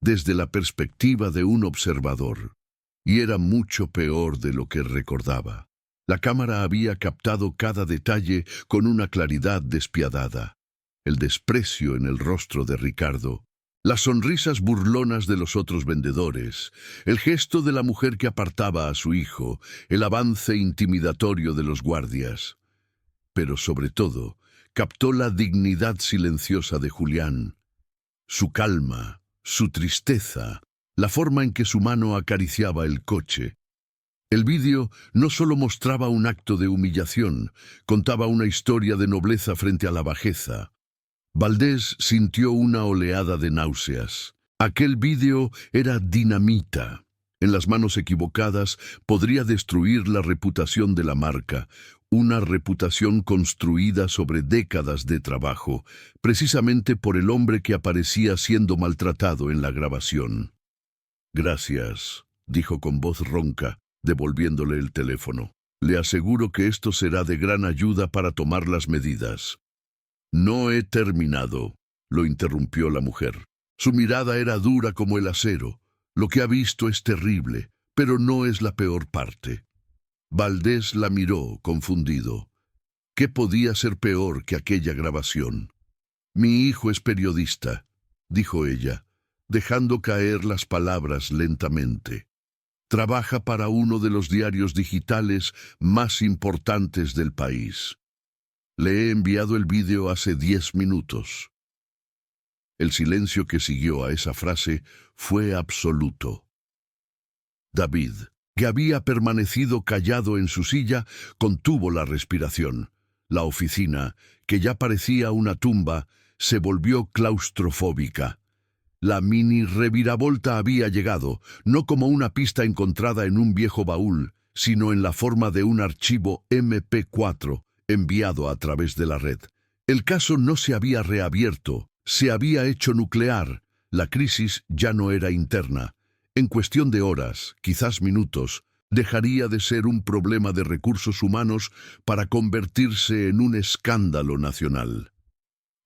Speaker 1: desde la perspectiva de un observador. Y era mucho peor de lo que recordaba. La cámara había captado cada detalle con una claridad despiadada. El desprecio en el rostro de Ricardo, las sonrisas burlonas de los otros vendedores, el gesto de la mujer que apartaba a su hijo, el avance intimidatorio de los guardias. Pero sobre todo, captó la dignidad silenciosa de Julián, su calma, su tristeza, la forma en que su mano acariciaba el coche. El vídeo no solo mostraba un acto de humillación, contaba una historia de nobleza frente a la bajeza. Valdés sintió una oleada de náuseas. Aquel vídeo era dinamita. En las manos equivocadas podría destruir la reputación de la marca, una reputación construida sobre décadas de trabajo, precisamente por el hombre que aparecía siendo maltratado en la grabación. «Gracias», dijo con voz ronca, devolviéndole el teléfono. «Le aseguro que esto será de gran ayuda para tomar las medidas». «No he terminado», lo interrumpió la mujer. Su mirada era dura como el acero. «Lo que ha visto es terrible, pero no es la peor parte». Valdés la miró, confundido. ¿Qué podía ser peor que aquella grabación? «Mi hijo es periodista», dijo ella, dejando caer las palabras lentamente. Trabaja para uno de los diarios digitales más importantes del país. Le he enviado el vídeo hace 10 minutos. El silencio que siguió a esa frase fue absoluto. David, que había permanecido callado en su silla, contuvo la respiración. La oficina, que ya parecía una tumba, se volvió claustrofóbica. La mini reviravolta había llegado, no como una pista encontrada en un viejo baúl, sino en la forma de un archivo MP4 enviado a través de la red. El caso no se había reabierto, se había hecho nuclear. La crisis ya no era interna. En cuestión de horas, quizás minutos, dejaría de ser un problema de recursos humanos para convertirse en un escándalo nacional.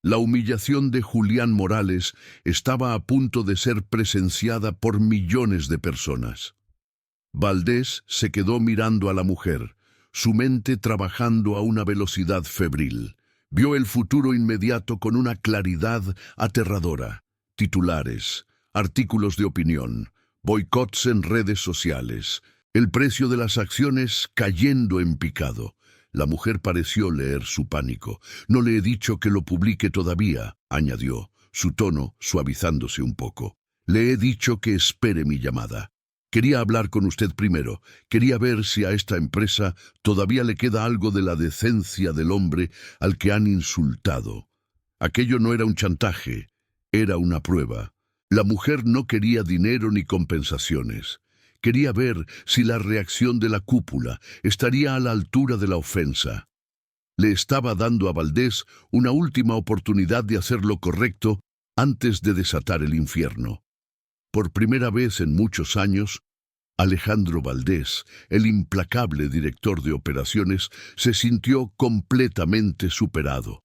Speaker 1: La humillación de Julián Morales estaba a punto de ser presenciada por millones de personas. Valdés se quedó mirando a la mujer, su mente trabajando a una velocidad febril. Vio el futuro inmediato con una claridad aterradora. Titulares, artículos de opinión, boicots en redes sociales, el precio de las acciones cayendo en picado. La mujer pareció leer su pánico. No le he dicho que lo publique todavía, añadió, su tono suavizándose un poco. Le he dicho que espere mi llamada. Quería hablar con usted primero. Quería ver si a esta empresa todavía le queda algo de la decencia del hombre al que han insultado. Aquello no era un chantaje, era una prueba. La mujer no quería dinero ni compensaciones. Quería ver si la reacción de la cúpula estaría a la altura de la ofensa. Le estaba dando a Valdés una última oportunidad de hacer lo correcto antes de desatar el infierno. Por primera vez en muchos años, Alejandro Valdés, el implacable director de operaciones, se sintió completamente superado.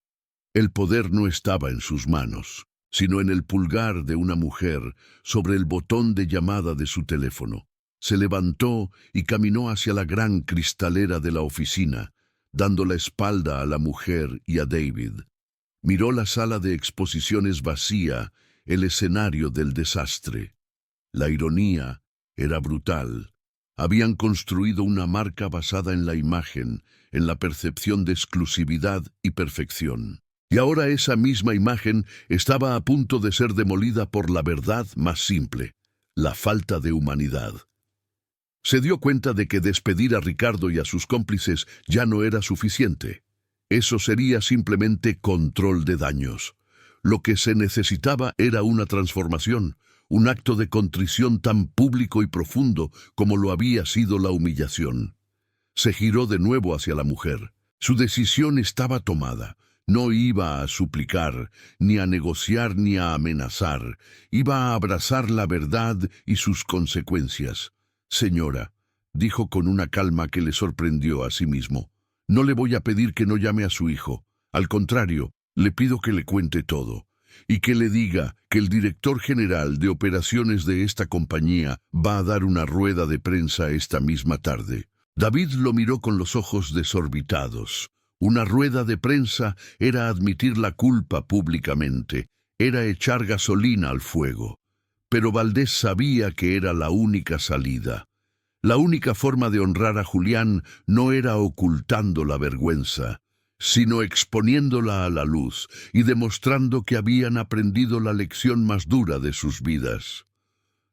Speaker 1: El poder no estaba en sus manos, sino en el pulgar de una mujer sobre el botón de llamada de su teléfono. Se levantó y caminó hacia la gran cristalera de la oficina, dando la espalda a la mujer y a David. Miró la sala de exposiciones vacía, el escenario del desastre. La ironía era brutal. Habían construido una marca basada en la imagen, en la percepción de exclusividad y perfección. Y ahora esa misma imagen estaba a punto de ser demolida por la verdad más simple, la falta de humanidad. Se dio cuenta de que despedir a Ricardo y a sus cómplices ya no era suficiente. Eso sería simplemente control de daños. Lo que se necesitaba era una transformación, un acto de contrición tan público y profundo como lo había sido la humillación. Se giró de nuevo hacia la mujer. Su decisión estaba tomada. No iba a suplicar, ni a negociar, ni a amenazar. Iba a abrazar la verdad y sus consecuencias. Señora, dijo con una calma que le sorprendió a sí mismo, no le voy a pedir que no llame a su hijo. Al contrario, le pido que le cuente todo, y que le diga que el director general de operaciones de esta compañía va a dar una rueda de prensa esta misma tarde. David lo miró con los ojos desorbitados. Una rueda de prensa era admitir la culpa públicamente, era echar gasolina al fuego. Pero Valdés sabía que era la única salida. La única forma de honrar a Julián no era ocultando la vergüenza, sino exponiéndola a la luz y demostrando que habían aprendido la lección más dura de sus vidas.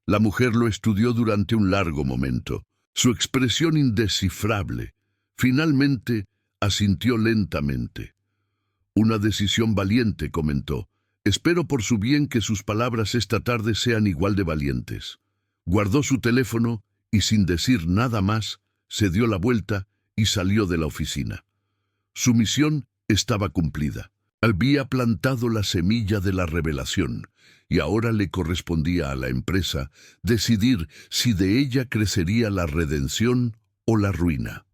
Speaker 1: La mujer lo estudió durante un largo momento. Su expresión indescifrable. Finalmente, asintió lentamente. Una decisión valiente, comentó. Espero por su bien que sus palabras esta tarde sean igual de valientes. Guardó su teléfono y sin decir nada más, se dio la vuelta y salió de la oficina. Su misión estaba cumplida. Había plantado la semilla de la revelación y ahora le correspondía a la empresa decidir si de ella crecería la redención o la ruina.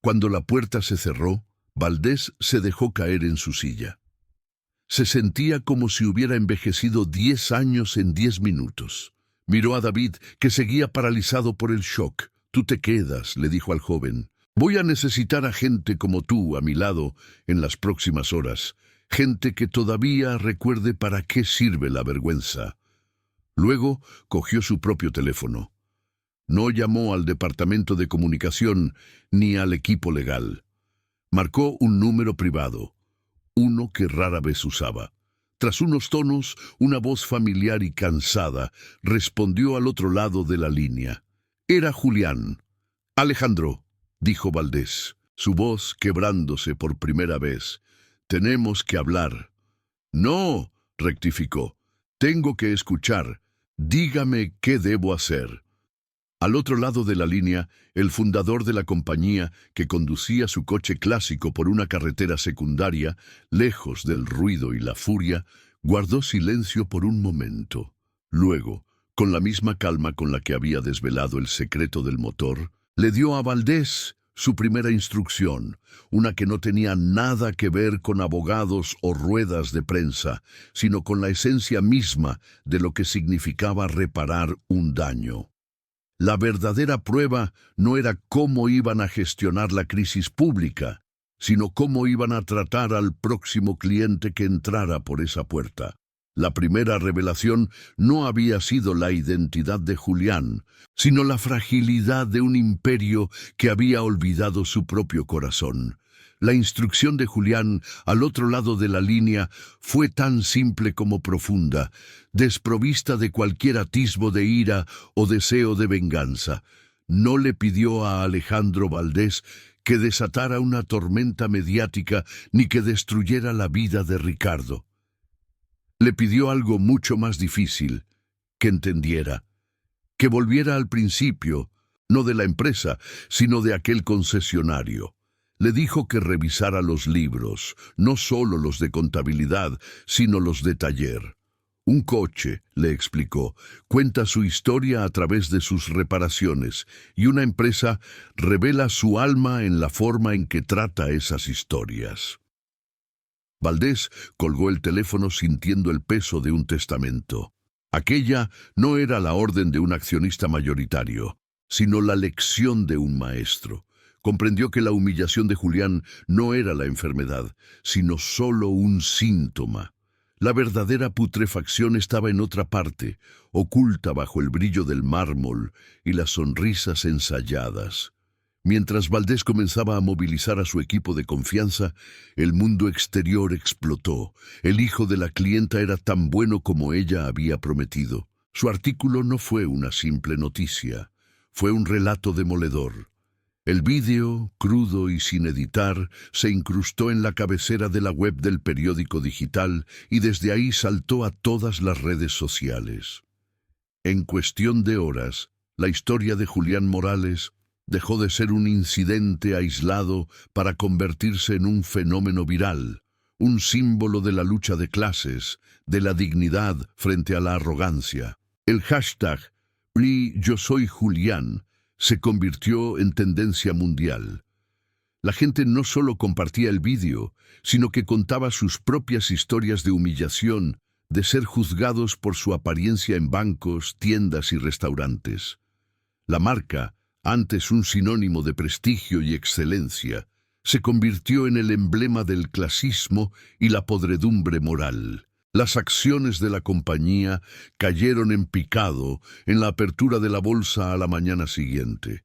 Speaker 1: Cuando la puerta se cerró, Valdés se dejó caer en su silla. Se sentía como si hubiera envejecido 10 años en 10 minutos. Miró a David, que seguía paralizado por el shock. Tú te quedas, le dijo al joven. Voy a necesitar a gente como tú a mi lado en las próximas horas. Gente que todavía recuerde para qué sirve la vergüenza. Luego cogió su propio teléfono. No llamó al departamento de comunicación ni al equipo legal. Marcó un número privado, uno que rara vez usaba. Tras unos tonos, una voz familiar y cansada respondió al otro lado de la línea. Era Julián. «Alejandro», dijo Valdés, su voz quebrándose por primera vez. «Tenemos que hablar». «No», rectificó. «Tengo que escuchar. Dígame qué debo hacer». Al otro lado de la línea, el fundador de la compañía, que conducía su coche clásico por una carretera secundaria, lejos del ruido y la furia, guardó silencio por un momento. Luego, con la misma calma con la que había desvelado el secreto del motor, le dio a Valdés su primera instrucción, una que no tenía nada que ver con abogados o ruedas de prensa, sino con la esencia misma de lo que significaba reparar un daño. La verdadera prueba no era cómo iban a gestionar la crisis pública, sino cómo iban a tratar al próximo cliente que entrara por esa puerta. La primera revelación no había sido la identidad de Julián, sino la fragilidad de un imperio que había olvidado su propio corazón. La instrucción de Julián, al otro lado de la línea, fue tan simple como profunda, desprovista de cualquier atisbo de ira o deseo de venganza. No le pidió a Alejandro Valdés que desatara una tormenta mediática ni que destruyera la vida de Ricardo. Le pidió algo mucho más difícil: que entendiera, que volviera al principio, no de la empresa, sino de aquel concesionario. Le dijo que revisara los libros, no solo los de contabilidad, sino los de taller. Un coche, le explicó, cuenta su historia a través de sus reparaciones, y una empresa revela su alma en la forma en que trata esas historias. Valdés colgó el teléfono sintiendo el peso de un testamento. Aquella no era la orden de un accionista mayoritario, sino la lección de un maestro. Comprendió que la humillación de Julián no era la enfermedad, sino solo un síntoma. La verdadera putrefacción estaba en otra parte, oculta bajo el brillo del mármol y las sonrisas ensayadas. Mientras Valdés comenzaba a movilizar a su equipo de confianza, el mundo exterior explotó. El hijo de la clienta era tan bueno como ella había prometido. Su artículo no fue una simple noticia, fue un relato demoledor. El vídeo, crudo y sin editar, se incrustó en la cabecera de la web del periódico digital y desde ahí saltó a todas las redes sociales. En cuestión de horas, la historia de Julián Morales dejó de ser un incidente aislado para convertirse en un fenómeno viral, un símbolo de la lucha de clases, de la dignidad frente a la arrogancia. El hashtag #Yo soy Julián se convirtió en tendencia mundial. La gente no solo compartía el vídeo, sino que contaba sus propias historias de humillación, de ser juzgados por su apariencia en bancos, tiendas y restaurantes. La marca, antes un sinónimo de prestigio y excelencia, se convirtió en el emblema del clasismo y la podredumbre moral. Las acciones de la compañía cayeron en picado en la apertura de la bolsa a la mañana siguiente.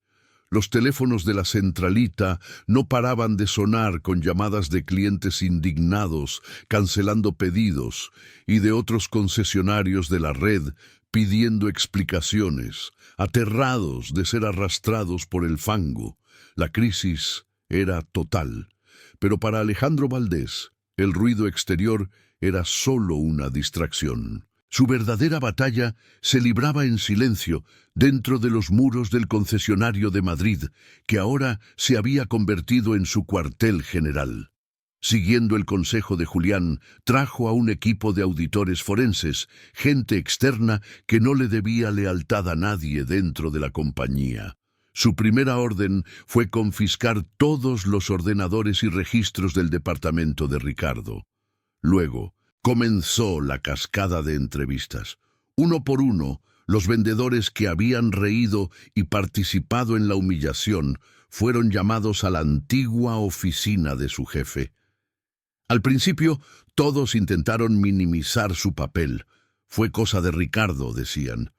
Speaker 1: Los teléfonos de la centralita no paraban de sonar con llamadas de clientes indignados, cancelando pedidos, y de otros concesionarios de la red pidiendo explicaciones, aterrados de ser arrastrados por el fango. La crisis era total, pero para Alejandro Valdés, el ruido exterior era solo una distracción. Su verdadera batalla se libraba en silencio dentro de los muros del concesionario de Madrid, que ahora se había convertido en su cuartel general. Siguiendo el consejo de Julián, trajo a un equipo de auditores forenses, gente externa que no le debía lealtad a nadie dentro de la compañía. Su primera orden fue confiscar todos los ordenadores y registros del departamento de Ricardo. Luego, comenzó la cascada de entrevistas. Uno por uno, los vendedores que habían reído y participado en la humillación fueron llamados a la antigua oficina de su jefe. Al principio, todos intentaron minimizar su papel. Fue cosa de Ricardo, decían.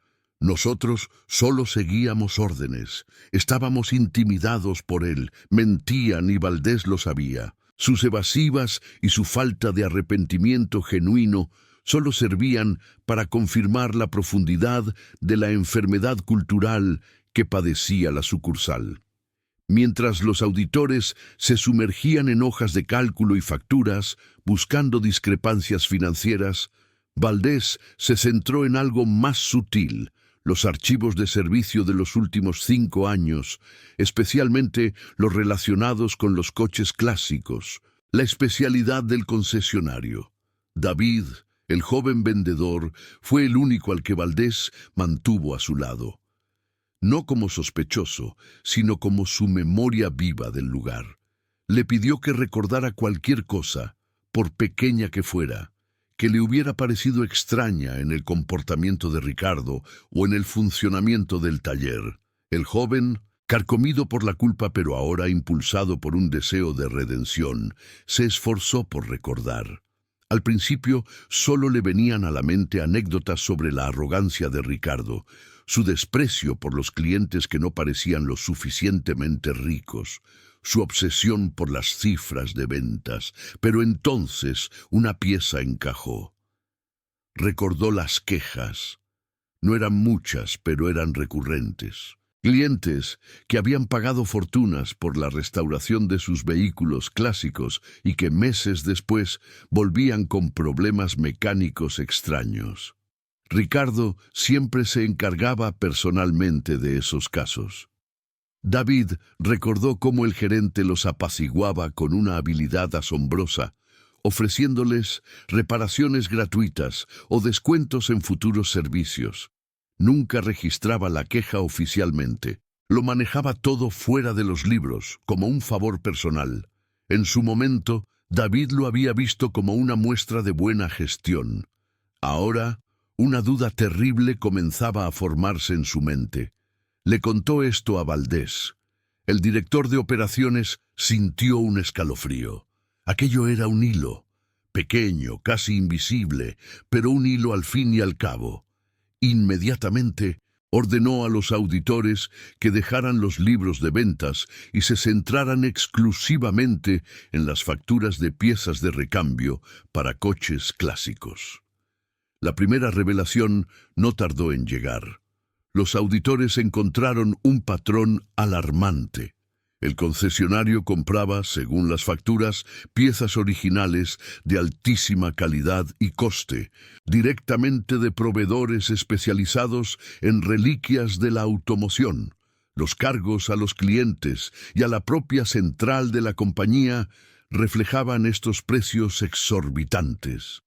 Speaker 1: Nosotros solo seguíamos órdenes. Estábamos intimidados por él. Mentían y Valdés lo sabía. Sus evasivas y su falta de arrepentimiento genuino solo servían para confirmar la profundidad de la enfermedad cultural que padecía la sucursal. Mientras los auditores se sumergían en hojas de cálculo y facturas, buscando discrepancias financieras, Valdés se centró en algo más sutil: los archivos de servicio de los últimos 5 años, especialmente los relacionados con los coches clásicos, la especialidad del concesionario. David, el joven vendedor, fue el único al que Valdés mantuvo a su lado. No como sospechoso, sino como su memoria viva del lugar. Le pidió que recordara cualquier cosa, por pequeña que fuera, que le hubiera parecido extraña en el comportamiento de Ricardo o en el funcionamiento del taller. El joven, carcomido por la culpa pero ahora impulsado por un deseo de redención, se esforzó por recordar. Al principio solo le venían a la mente anécdotas sobre la arrogancia de Ricardo, su desprecio por los clientes que no parecían lo suficientemente ricos, su obsesión por las cifras de ventas, pero entonces una pieza encajó. Recordó las quejas. No eran muchas, pero eran recurrentes. Clientes que habían pagado fortunas por la restauración de sus vehículos clásicos y que meses después volvían con problemas mecánicos extraños. Ricardo siempre se encargaba personalmente de esos casos. David recordó cómo el gerente los apaciguaba con una habilidad asombrosa, ofreciéndoles reparaciones gratuitas o descuentos en futuros servicios. Nunca registraba la queja oficialmente. Lo manejaba todo fuera de los libros, como un favor personal. En su momento, David lo había visto como una muestra de buena gestión. Ahora, una duda terrible comenzaba a formarse en su mente. Le contó esto a Valdés. El director de operaciones sintió un escalofrío. Aquello era un hilo, pequeño, casi invisible, pero un hilo al fin y al cabo. Inmediatamente ordenó a los auditores que dejaran los libros de ventas y se centraran exclusivamente en las facturas de piezas de recambio para coches clásicos. La primera revelación no tardó en llegar. Los auditores encontraron un patrón alarmante. El concesionario compraba, según las facturas, piezas originales de altísima calidad y coste, directamente de proveedores especializados en reliquias de la automoción. Los cargos a los clientes y a la propia central de la compañía reflejaban estos precios exorbitantes.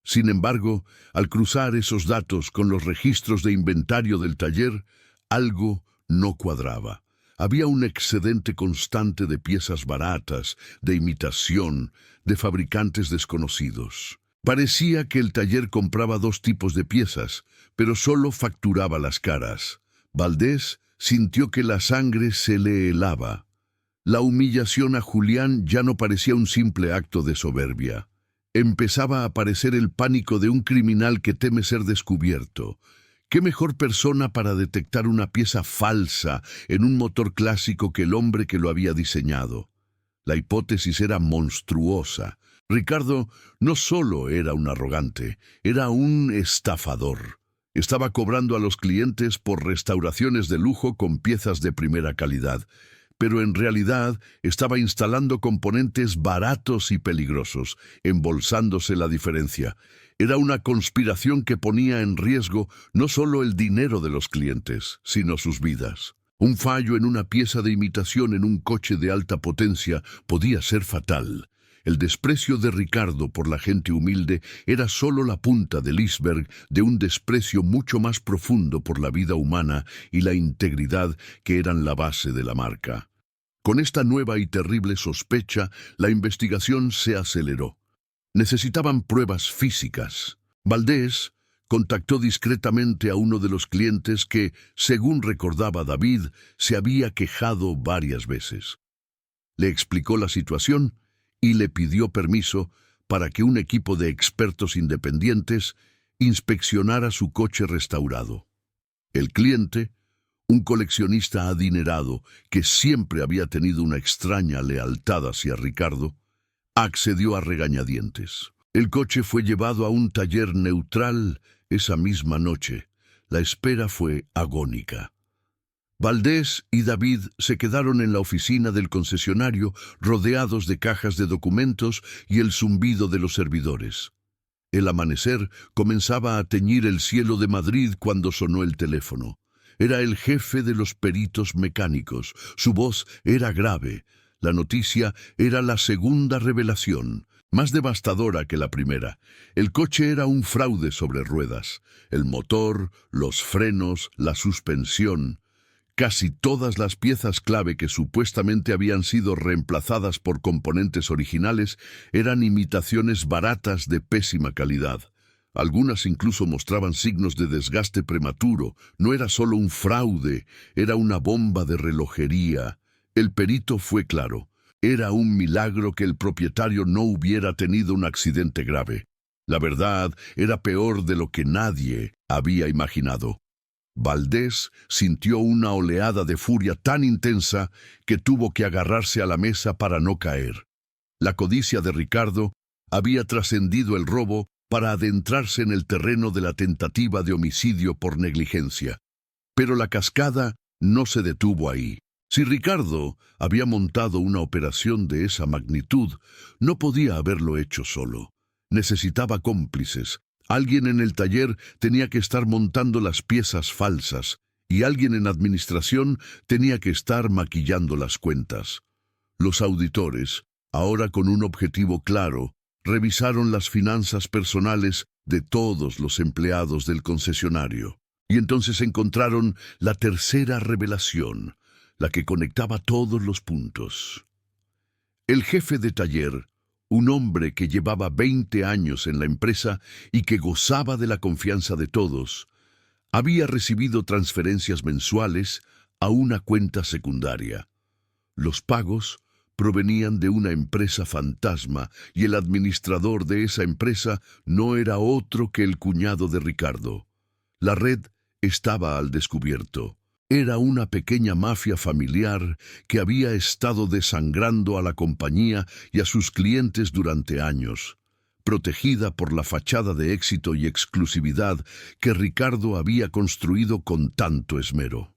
Speaker 1: Sin embargo, al cruzar esos datos con los registros de inventario del taller, algo no cuadraba. Había un excedente constante de piezas baratas, de imitación, de fabricantes desconocidos. Parecía que el taller compraba 2 tipos de piezas, pero solo facturaba las caras. Valdés sintió que la sangre se le helaba. La humillación a Julián ya no parecía un simple acto de soberbia. Empezaba a aparecer el pánico de un criminal que teme ser descubierto. ¿Qué mejor persona para detectar una pieza falsa en un motor clásico que el hombre que lo había diseñado? La hipótesis era monstruosa. Ricardo no solo era un arrogante, era un estafador. Estaba cobrando a los clientes por restauraciones de lujo con piezas de primera calidad, pero en realidad estaba instalando componentes baratos y peligrosos, embolsándose la diferencia. Era una conspiración que ponía en riesgo no solo el dinero de los clientes, sino sus vidas. Un fallo en una pieza de imitación en un coche de alta potencia podía ser fatal. El desprecio de Ricardo por la gente humilde era solo la punta del iceberg de un desprecio mucho más profundo por la vida humana y la integridad que eran la base de la marca. Con esta nueva y terrible sospecha, la investigación se aceleró. Necesitaban pruebas físicas. Valdés contactó discretamente a uno de los clientes que, según recordaba David, se había quejado varias veces. Le explicó la situación y le pidió permiso para que un equipo de expertos independientes inspeccionara su coche restaurado. El cliente, un coleccionista adinerado que siempre había tenido una extraña lealtad hacia Ricardo, accedió a regañadientes. El coche fue llevado a un taller neutral esa misma noche. La espera fue agónica. Valdés y David se quedaron en la oficina del concesionario rodeados de cajas de documentos y el zumbido de los servidores. El amanecer comenzaba a teñir el cielo de Madrid cuando sonó el teléfono. Era el jefe de los peritos mecánicos. Su voz era grave. La noticia era la segunda revelación, más devastadora que la primera. El coche era un fraude sobre ruedas. El motor, los frenos, la suspensión. Casi todas las piezas clave que supuestamente habían sido reemplazadas por componentes originales eran imitaciones baratas de pésima calidad. Algunas incluso mostraban signos de desgaste prematuro. No era solo un fraude, era una bomba de relojería. El perito fue claro. Era un milagro que el propietario no hubiera tenido un accidente grave. La verdad era peor de lo que nadie había imaginado. Valdés sintió una oleada de furia tan intensa que tuvo que agarrarse a la mesa para no caer. La codicia de Ricardo había trascendido el robo para adentrarse en el terreno de la tentativa de homicidio por negligencia. Pero la cascada no se detuvo ahí. Si Ricardo había montado una operación de esa magnitud, no podía haberlo hecho solo. Necesitaba cómplices. Alguien en el taller tenía que estar montando las piezas falsas y alguien en administración tenía que estar maquillando las cuentas. Los auditores, ahora con un objetivo claro, revisaron las finanzas personales de todos los empleados del concesionario. Y entonces encontraron la tercera revelación, la que conectaba todos los puntos. El jefe de taller, un hombre que llevaba 20 años en la empresa y que gozaba de la confianza de todos, había recibido transferencias mensuales a una cuenta secundaria. Los pagos provenían de una empresa fantasma y el administrador de esa empresa no era otro que el cuñado de Ricardo. La red estaba al descubierto. Era una pequeña mafia familiar que había estado desangrando a la compañía y a sus clientes durante años, protegida por la fachada de éxito y exclusividad que Ricardo había construido con tanto esmero.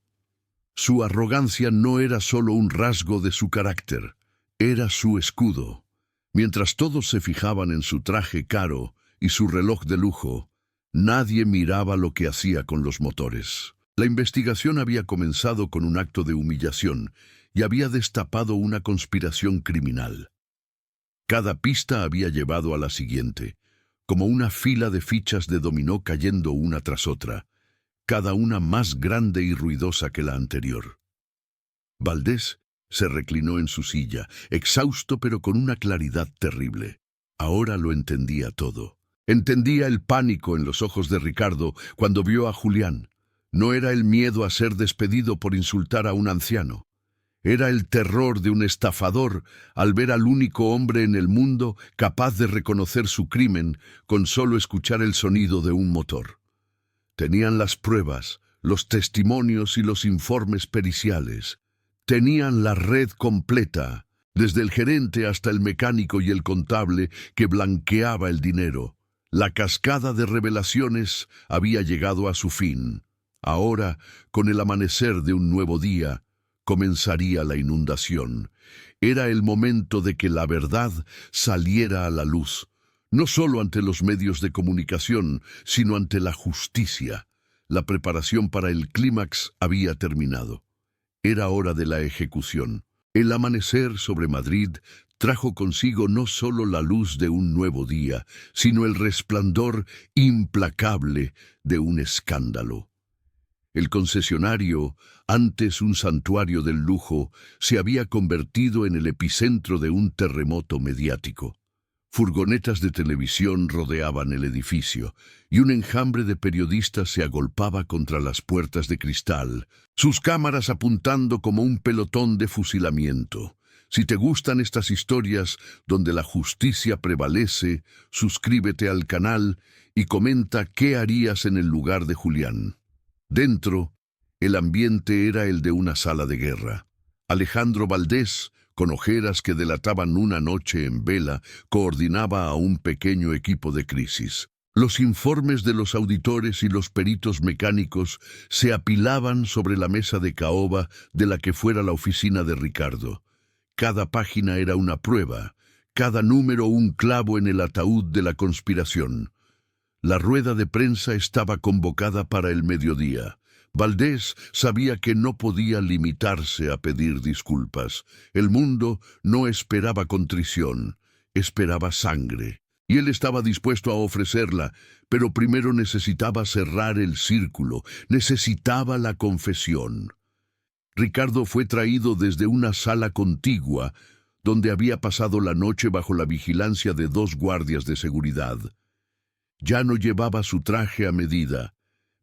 Speaker 1: Su arrogancia no era solo un rasgo de su carácter, era su escudo. Mientras todos se fijaban en su traje caro y su reloj de lujo, nadie miraba lo que hacía con los motores. La investigación había comenzado con un acto de humillación y había destapado una conspiración criminal. Cada pista había llevado a la siguiente, como una fila de fichas de dominó cayendo una tras otra, cada una más grande y ruidosa que la anterior. Valdés se reclinó en su silla, exhausto pero con una claridad terrible. Ahora lo entendía todo. Entendía el pánico en los ojos de Ricardo cuando vio a Julián. No era el miedo a ser despedido por insultar a un anciano. Era el terror de un estafador al ver al único hombre en el mundo capaz de reconocer su crimen con solo escuchar el sonido de un motor. Tenían las pruebas, los testimonios y los informes periciales. Tenían la red completa, desde el gerente hasta el mecánico y el contable que blanqueaba el dinero. La cascada de revelaciones había llegado a su fin. Ahora, con el amanecer de un nuevo día, comenzaría la inundación. Era el momento de que la verdad saliera a la luz, no solo ante los medios de comunicación, sino ante la justicia. La preparación para el clímax había terminado. Era hora de la ejecución. El amanecer sobre Madrid trajo consigo no solo la luz de un nuevo día, sino el resplandor implacable de un escándalo. El concesionario, antes un santuario del lujo, se había convertido en el epicentro de un terremoto mediático. Furgonetas de televisión rodeaban el edificio, y un enjambre de periodistas se agolpaba contra las puertas de cristal, sus cámaras apuntando como un pelotón de fusilamiento. Si te gustan estas historias donde la justicia prevalece, suscríbete al canal y comenta qué harías en el lugar de Julián. Dentro, el ambiente era el de una sala de guerra. Alejandro Valdés, con ojeras que delataban una noche en vela, coordinaba a un pequeño equipo de crisis. Los informes de los auditores y los peritos mecánicos se apilaban sobre la mesa de caoba de la que fuera la oficina de Ricardo. Cada página era una prueba, cada número un clavo en el ataúd de la conspiración. La rueda de prensa estaba convocada para el mediodía. Valdés sabía que no podía limitarse a pedir disculpas. El mundo no esperaba contrición, esperaba sangre. Y él estaba dispuesto a ofrecerla, pero primero necesitaba cerrar el círculo, necesitaba la confesión. Ricardo fue traído desde una sala contigua, donde había pasado la noche bajo la vigilancia de 2 guardias de seguridad. Ya no llevaba su traje a medida.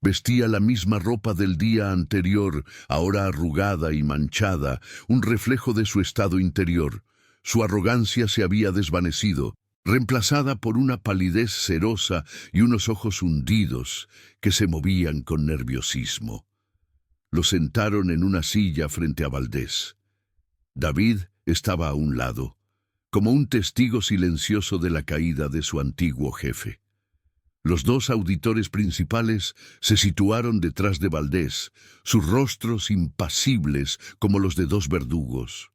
Speaker 1: Vestía la misma ropa del día anterior, ahora arrugada y manchada, un reflejo de su estado interior. Su arrogancia se había desvanecido, reemplazada por una palidez cerosa y unos ojos hundidos que se movían con nerviosismo. Lo sentaron en una silla frente a Valdés. David estaba a un lado, como un testigo silencioso de la caída de su antiguo jefe. Los 2 auditores principales se situaron detrás de Valdés, sus rostros impasibles como los de 2 verdugos.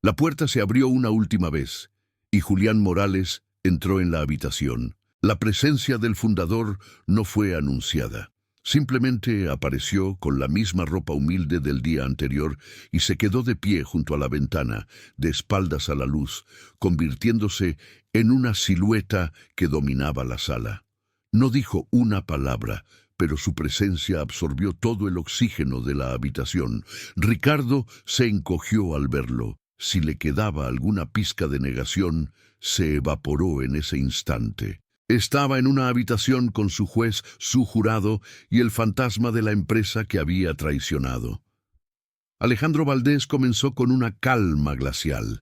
Speaker 1: La puerta se abrió una última vez, y Julián Morales entró en la habitación. La presencia del fundador no fue anunciada. Simplemente apareció con la misma ropa humilde del día anterior y se quedó de pie junto a la ventana, de espaldas a la luz, convirtiéndose en una silueta que dominaba la sala. No dijo una palabra, pero su presencia absorbió todo el oxígeno de la habitación. Ricardo se encogió al verlo. Si le quedaba alguna pizca de negación, se evaporó en ese instante. Estaba en una habitación con su juez, su jurado y el fantasma de la empresa que había traicionado. Alejandro Valdés comenzó con una calma glacial.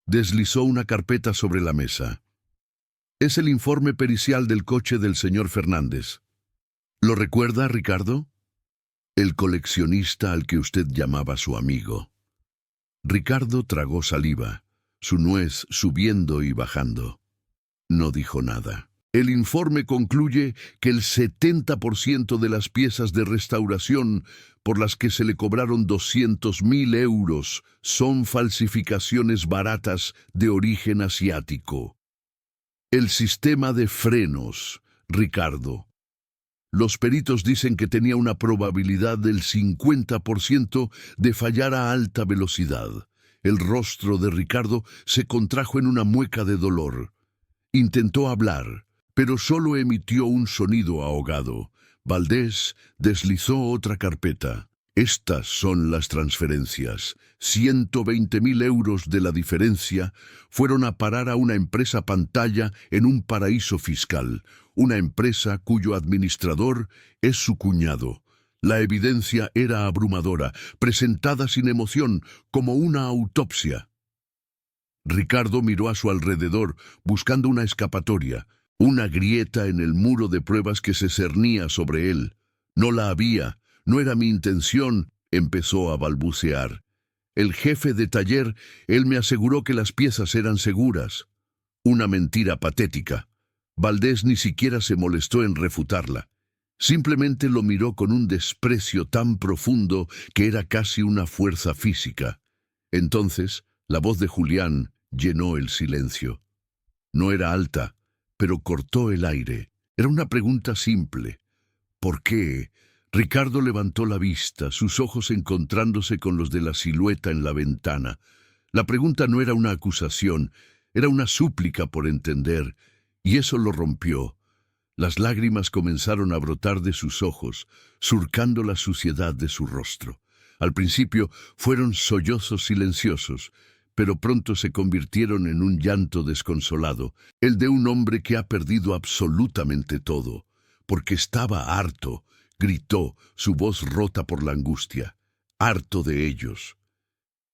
Speaker 1: Deslizó una carpeta sobre la mesa. Es el informe pericial del coche del señor Fernández. ¿Lo recuerda, Ricardo? El coleccionista al que usted llamaba su amigo. Ricardo tragó saliva, su nuez subiendo y bajando. No dijo nada. El informe concluye que el 70% de las piezas de restauración por las que se le cobraron 200.000 euros son falsificaciones baratas de origen asiático. El sistema de frenos, Ricardo. Los peritos dicen que tenía una probabilidad del 50% de fallar a alta velocidad. El rostro de Ricardo se contrajo en una mueca de dolor. Intentó hablar, pero solo emitió un sonido ahogado. Valdés deslizó otra carpeta. Estas son las transferencias. 120.000 euros de la diferencia fueron a parar a una empresa pantalla en un paraíso fiscal, una empresa cuyo administrador es su cuñado. La evidencia era abrumadora, presentada sin emoción, como una autopsia. Ricardo miró a su alrededor, buscando una escapatoria, una grieta en el muro de pruebas que se cernía sobre él. No la había. No era mi intención, empezó a balbucear. El jefe de taller, él me aseguró que las piezas eran seguras. Una mentira patética. Valdés ni siquiera se molestó en refutarla. Simplemente lo miró con un desprecio tan profundo que era casi una fuerza física. Entonces, la voz de Julián llenó el silencio. No era alta, pero cortó el aire. Era una pregunta simple. ¿Por qué? Ricardo levantó la vista, sus ojos encontrándose con los de la silueta en la ventana. La pregunta no era una acusación, era una súplica por entender, y eso lo rompió. Las lágrimas comenzaron a brotar de sus ojos, surcando la suciedad de su rostro. Al principio fueron sollozos silenciosos, pero pronto se convirtieron en un llanto desconsolado, el de un hombre que ha perdido absolutamente todo, porque estaba harto. Gritó, su voz rota por la angustia. Harto de ellos.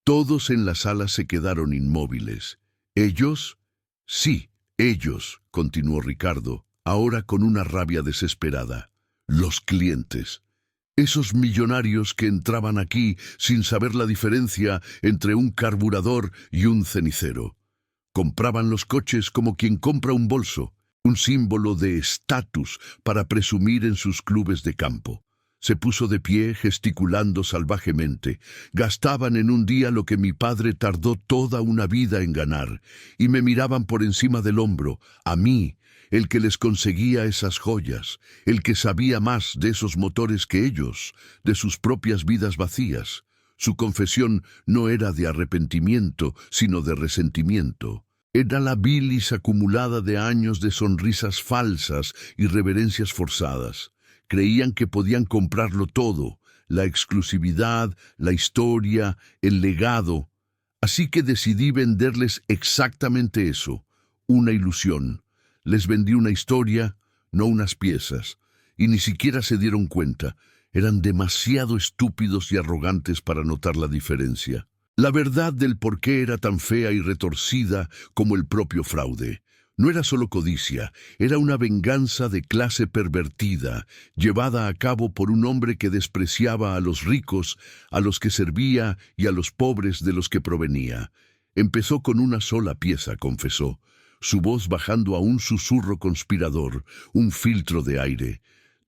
Speaker 1: Todos en la sala se quedaron inmóviles. ¿Ellos? Sí, ellos, continuó Ricardo, ahora con una rabia desesperada. Los clientes. Esos millonarios que entraban aquí sin saber la diferencia entre un carburador y un cenicero. Compraban los coches como quien compra un bolso, un símbolo de estatus para presumir en sus clubes de campo. Se puso de pie, gesticulando salvajemente. Gastaban en un día lo que mi padre tardó toda una vida en ganar, y me miraban por encima del hombro, a mí, el que les conseguía esas joyas, el que sabía más de esos motores que ellos, de sus propias vidas vacías. Su confesión no era de arrepentimiento, sino de resentimiento. Era la bilis acumulada de años de sonrisas falsas y reverencias forzadas. Creían que podían comprarlo todo, la exclusividad, la historia, el legado. Así que decidí venderles exactamente eso, una ilusión. Les vendí una historia, no unas piezas, y ni siquiera se dieron cuenta. Eran demasiado estúpidos y arrogantes para notar la diferencia. La verdad del por qué era tan fea y retorcida como el propio fraude. No era solo codicia, era una venganza de clase pervertida, llevada a cabo por un hombre que despreciaba a los ricos, a los que servía y a los pobres de los que provenía. Empezó con una sola pieza, confesó, su voz bajando a un susurro conspirador, un filtro de aire.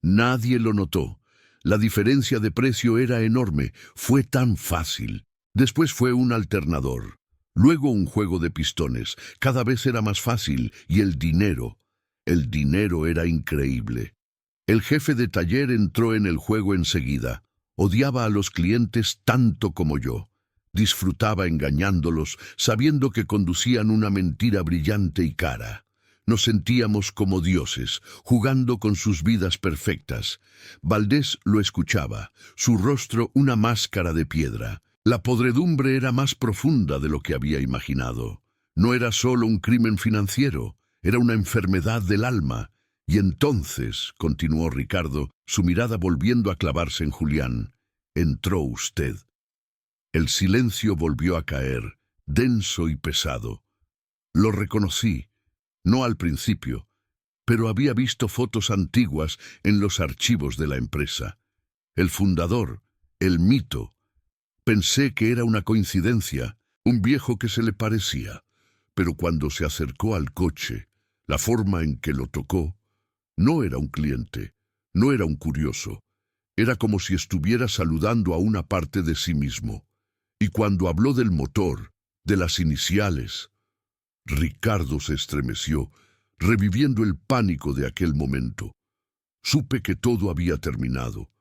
Speaker 1: Nadie lo notó. La diferencia de precio era enorme, fue tan fácil. Después fue un alternador. Luego un juego de pistones. Cada vez era más fácil. Y el dinero. El dinero era increíble. El jefe de taller entró en el juego enseguida. Odiaba a los clientes tanto como yo. Disfrutaba engañándolos, sabiendo que conducían una mentira brillante y cara. Nos sentíamos como dioses, jugando con sus vidas perfectas. Valdés lo escuchaba, su rostro una máscara de piedra. La podredumbre era más profunda de lo que había imaginado. No era solo un crimen financiero, era una enfermedad del alma. Y entonces, continuó Ricardo, su mirada volviendo a clavarse en Julián, entró usted. El silencio volvió a caer, denso y pesado. Lo reconocí, no al principio, pero había visto fotos antiguas en los archivos de la empresa. El fundador, el mito. Pensé que era una coincidencia, un viejo que se le parecía, pero cuando se acercó al coche, la forma en que lo tocó, no era un cliente, no era un curioso, era como si estuviera saludando a una parte de sí mismo. Y cuando habló del motor, de las iniciales, Ricardo se estremeció, reviviendo el pánico de aquel momento. Supe que todo había terminado.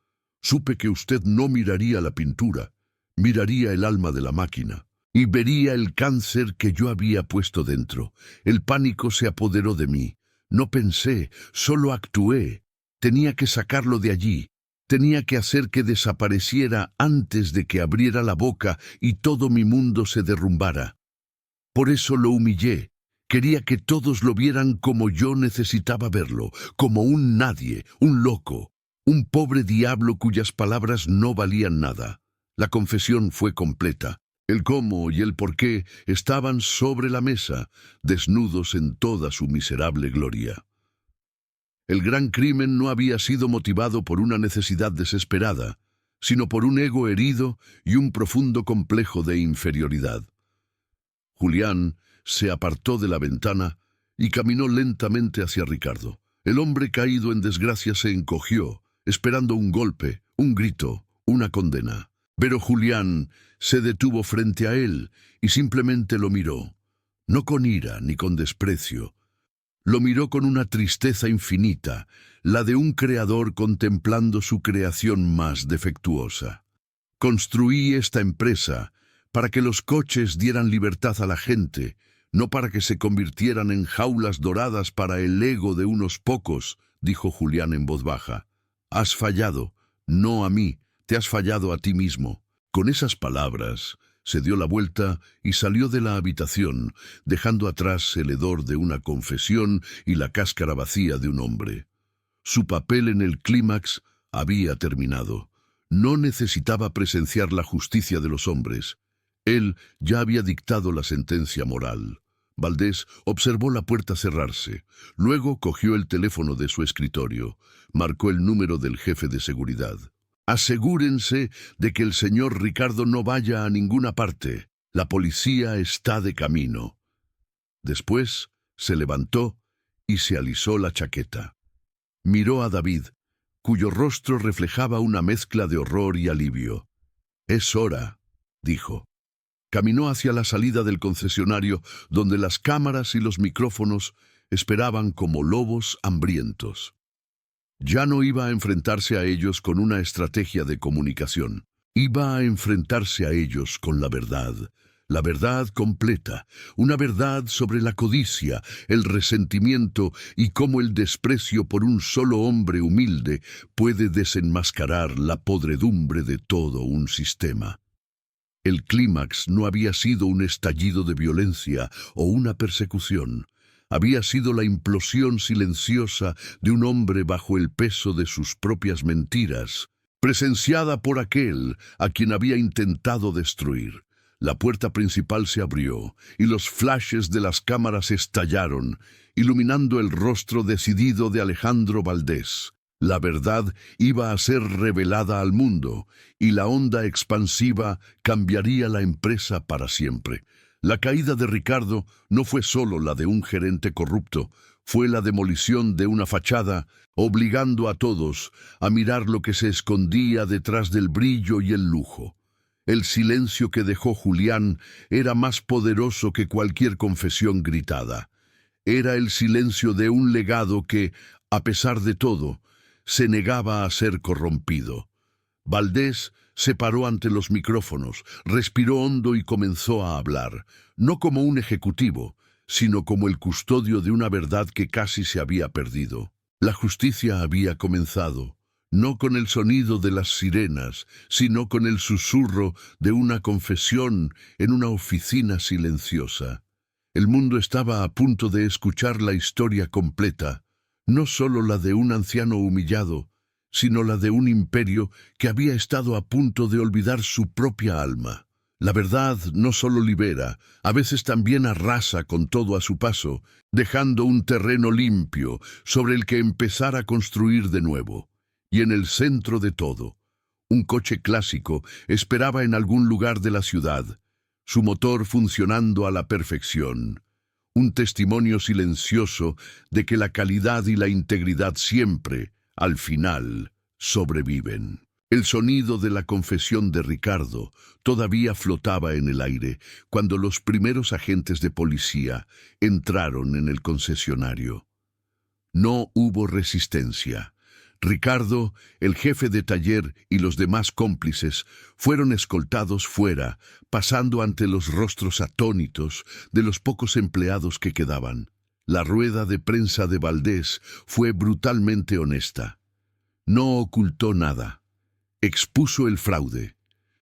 Speaker 1: Supe que usted no miraría la pintura, miraría el alma de la máquina, y vería el cáncer que yo había puesto dentro. El pánico se apoderó de mí. No pensé, solo actué. Tenía que sacarlo de allí. Tenía que hacer que desapareciera antes de que abriera la boca y todo mi mundo se derrumbara. Por eso lo humillé. Quería que todos lo vieran como yo necesitaba verlo, como un nadie, un loco, un pobre diablo cuyas palabras no valían nada. La confesión fue completa. El cómo y el por qué estaban sobre la mesa, desnudos en toda su miserable gloria. El gran crimen no había sido motivado por una necesidad desesperada, sino por un ego herido y un profundo complejo de inferioridad. Julián se apartó de la ventana y caminó lentamente hacia Ricardo. El hombre caído en desgracia se encogió, esperando un golpe, un grito, una condena. Pero Julián se detuvo frente a él y simplemente lo miró, no con ira ni con desprecio. Lo miró con una tristeza infinita, la de un creador contemplando su creación más defectuosa. Construí esta empresa para que los coches dieran libertad a la gente, no para que se convirtieran en jaulas doradas para el ego de unos pocos, dijo Julián en voz baja. Has fallado, no a mí, te has fallado a ti mismo. Con esas palabras, se dio la vuelta y salió de la habitación, dejando atrás el hedor de una confesión y la cáscara vacía de un hombre. Su papel en el clímax había terminado. No necesitaba presenciar la justicia de los hombres. Él ya había dictado la sentencia moral. Valdés observó la puerta cerrarse. Luego cogió el teléfono de su escritorio. Marcó el número del jefe de seguridad. Asegúrense de que el señor Ricardo no vaya a ninguna parte. La policía está de camino. Después se levantó y se alisó la chaqueta. Miró a David, cuyo rostro reflejaba una mezcla de horror y alivio. «Es hora», dijo. Caminó hacia la salida del concesionario, donde las cámaras y los micrófonos esperaban como lobos hambrientos. Ya no iba a enfrentarse a ellos con una estrategia de comunicación. Iba a enfrentarse a ellos con la verdad completa, una verdad sobre la codicia, el resentimiento y cómo el desprecio por un solo hombre humilde puede desenmascarar la podredumbre de todo un sistema. El clímax no había sido un estallido de violencia o una persecución. Había sido la implosión silenciosa de un hombre bajo el peso de sus propias mentiras, presenciada por aquel a quien había intentado destruir. La puerta principal se abrió y los flashes de las cámaras estallaron, iluminando el rostro decidido de Alejandro Valdés. La verdad iba a ser revelada al mundo y la onda expansiva cambiaría la empresa para siempre. La caída de Ricardo no fue solo la de un gerente corrupto, fue la demolición de una fachada, obligando a todos a mirar lo que se escondía detrás del brillo y el lujo. El silencio que dejó Julián era más poderoso que cualquier confesión gritada. Era el silencio de un legado que, a pesar de todo, se negaba a ser corrompido. Valdés se paró ante los micrófonos, respiró hondo y comenzó a hablar, no como un ejecutivo, sino como el custodio de una verdad que casi se había perdido. La justicia había comenzado, no con el sonido de las sirenas, sino con el susurro de una confesión en una oficina silenciosa. El mundo estaba a punto de escuchar la historia completa, no solo la de un anciano humillado, sino la de un imperio que había estado a punto de olvidar su propia alma. La verdad no solo libera, a veces también arrasa con todo a su paso, dejando un terreno limpio sobre el que empezar a construir de nuevo. Y en el centro de todo, un coche clásico esperaba en algún lugar de la ciudad, su motor funcionando a la perfección. Un testimonio silencioso de que la calidad y la integridad siempre, al final, sobreviven. El sonido de la confesión de Ricardo todavía flotaba en el aire cuando los primeros agentes de policía entraron en el concesionario. No hubo resistencia. Ricardo, el jefe de taller y los demás cómplices fueron escoltados fuera, pasando ante los rostros atónitos de los pocos empleados que quedaban. La rueda de prensa de Valdés fue brutalmente honesta. No ocultó nada. Expuso el fraude,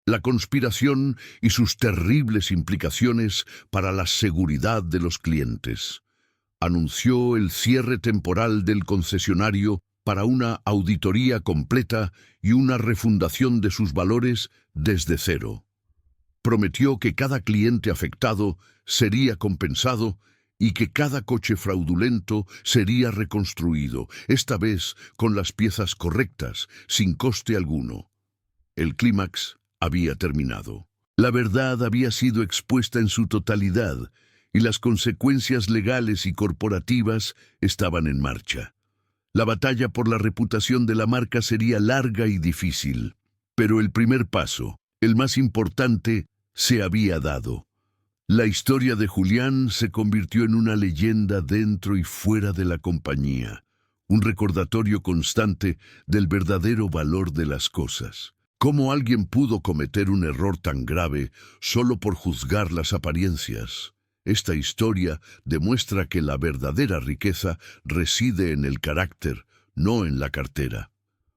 Speaker 1: la conspiración y sus terribles implicaciones para la seguridad de los clientes. Anunció el cierre temporal del concesionario para una auditoría completa y una refundación de sus valores desde cero. Prometió que cada cliente afectado sería compensado y que cada coche fraudulento sería reconstruido, esta vez con las piezas correctas, sin coste alguno. El clímax había terminado. La verdad había sido expuesta en su totalidad y las consecuencias legales y corporativas estaban en marcha. La batalla por la reputación de la marca sería larga y difícil, pero el primer paso, el más importante, se había dado. La historia de Julián se convirtió en una leyenda dentro y fuera de la compañía, un recordatorio constante del verdadero valor de las cosas. ¿Cómo alguien pudo cometer un error tan grave solo por juzgar las apariencias? Esta historia demuestra que la verdadera riqueza reside en el carácter, no en la cartera.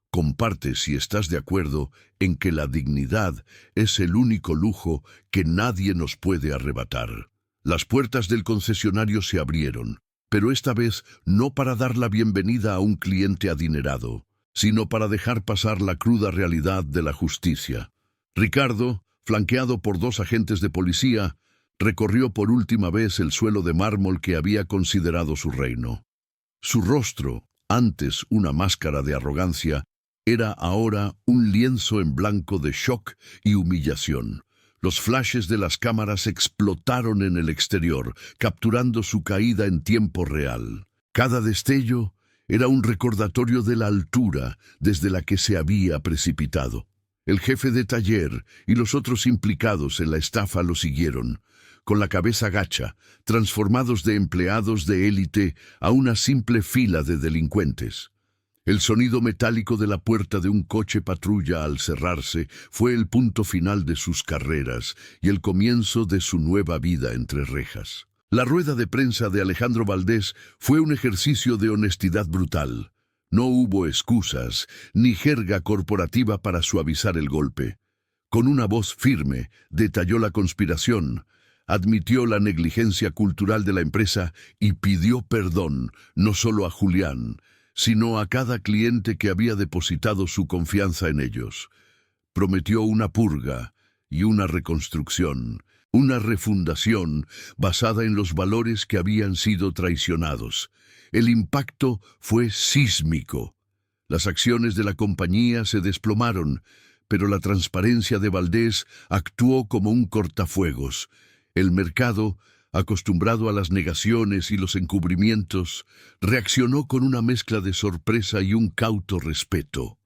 Speaker 1: Comparte si estás de acuerdo en que la dignidad es el único lujo que nadie nos puede arrebatar. Las puertas del concesionario se abrieron, pero esta vez no para dar la bienvenida a un cliente adinerado, sino para dejar pasar la cruda realidad de la justicia. Ricardo, flanqueado por 2 agentes de policía, recorrió por última vez el suelo de mármol que había considerado su reino. Su rostro, antes una máscara de arrogancia, era ahora un lienzo en blanco de shock y humillación. Los flashes de las cámaras explotaron en el exterior, capturando su caída en tiempo real. Cada destello era un recordatorio de la altura desde la que se había precipitado. El jefe de taller y los otros implicados en la estafa lo siguieron, con la cabeza gacha, transformados de empleados de élite a una simple fila de delincuentes. El sonido metálico de la puerta de un coche patrulla al cerrarse fue el punto final de sus carreras y el comienzo de su nueva vida entre rejas. La rueda de prensa de Alejandro Valdés fue un ejercicio de honestidad brutal. No hubo excusas ni jerga corporativa para suavizar el golpe. Con una voz firme, detalló la conspiración, admitió la negligencia cultural de la empresa y pidió perdón, no solo a Julián, sino a cada cliente que había depositado su confianza en ellos. Prometió una purga y una reconstrucción, una refundación basada en los valores que habían sido traicionados. El impacto fue sísmico. Las acciones de la compañía se desplomaron, pero la transparencia de Valdés actuó como un cortafuegos. El mercado, acostumbrado a las negaciones y los encubrimientos, reaccionó con una mezcla de sorpresa y un cauto respeto.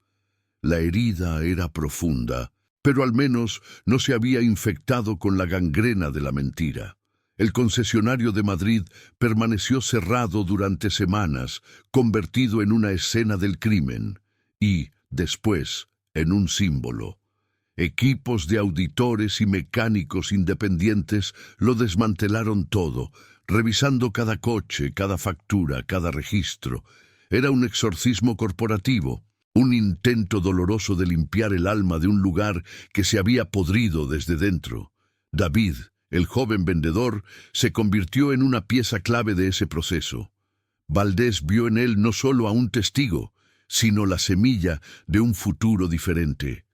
Speaker 1: La herida era profunda, pero al menos no se había infectado con la gangrena de la mentira. El concesionario de Madrid permaneció cerrado durante semanas, convertido en una escena del crimen y, después, en un símbolo. Equipos de auditores y mecánicos independientes lo desmantelaron todo, revisando cada coche, cada factura, cada registro. Era un exorcismo corporativo, un intento doloroso de limpiar el alma de un lugar que se había podrido desde dentro. David, el joven vendedor, se convirtió en una pieza clave de ese proceso. Valdés vio en él no solo a un testigo, sino la semilla de un futuro diferente.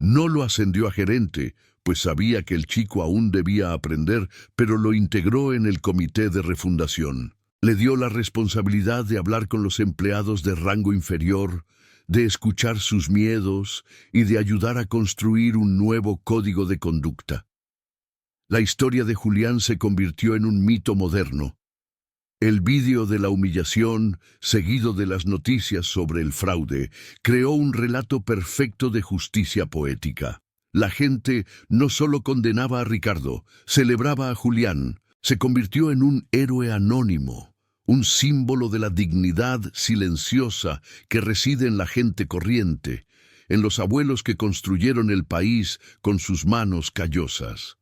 Speaker 1: No lo ascendió a gerente, pues sabía que el chico aún debía aprender, pero lo integró en el comité de refundación. Le dio la responsabilidad de hablar con los empleados de rango inferior, de escuchar sus miedos y de ayudar a construir un nuevo código de conducta. La historia de Julián se convirtió en un mito moderno. El vídeo de la humillación, seguido de las noticias sobre el fraude, creó un relato perfecto de justicia poética. La gente no solo condenaba a Ricardo, celebraba a Julián. Se convirtió en un héroe anónimo, un símbolo de la dignidad silenciosa que reside en la gente corriente, en los abuelos que construyeron el país con sus manos callosas.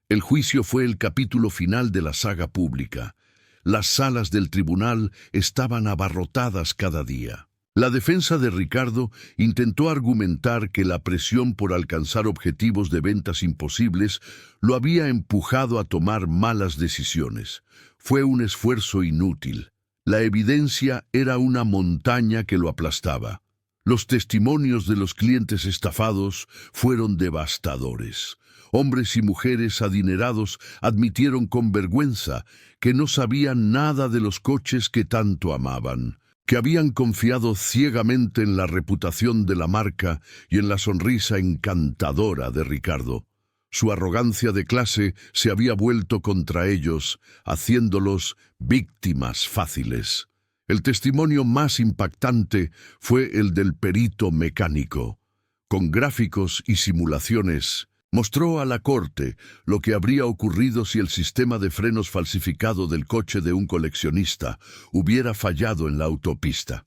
Speaker 1: El juicio fue el capítulo final de la saga pública. Las salas del tribunal estaban abarrotadas cada día. La defensa de Ricardo intentó argumentar que la presión por alcanzar objetivos de ventas imposibles lo había empujado a tomar malas decisiones. Fue un esfuerzo inútil. La evidencia era una montaña que lo aplastaba. Los testimonios de los clientes estafados fueron devastadores. Hombres y mujeres adinerados admitieron con vergüenza que no sabían nada de los coches que tanto amaban, que habían confiado ciegamente en la reputación de la marca y en la sonrisa encantadora de Ricardo. Su arrogancia de clase se había vuelto contra ellos, haciéndolos víctimas fáciles. El testimonio más impactante fue el del perito mecánico. Con gráficos y simulaciones, mostró a la corte lo que habría ocurrido si el sistema de frenos falsificado del coche de un coleccionista hubiera fallado en la autopista.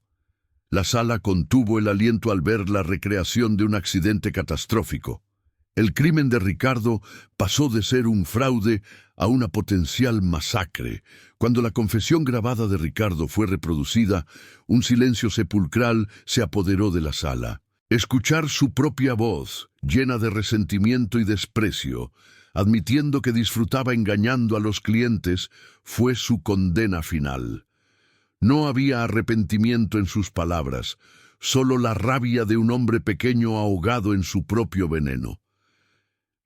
Speaker 1: La sala contuvo el aliento al ver la recreación de un accidente catastrófico. El crimen de Ricardo pasó de ser un fraude a una potencial masacre. Cuando la confesión grabada de Ricardo fue reproducida, un silencio sepulcral se apoderó de la sala. Escuchar su propia voz, llena de resentimiento y desprecio, admitiendo que disfrutaba engañando a los clientes, fue su condena final. No había arrepentimiento en sus palabras, solo la rabia de un hombre pequeño ahogado en su propio veneno.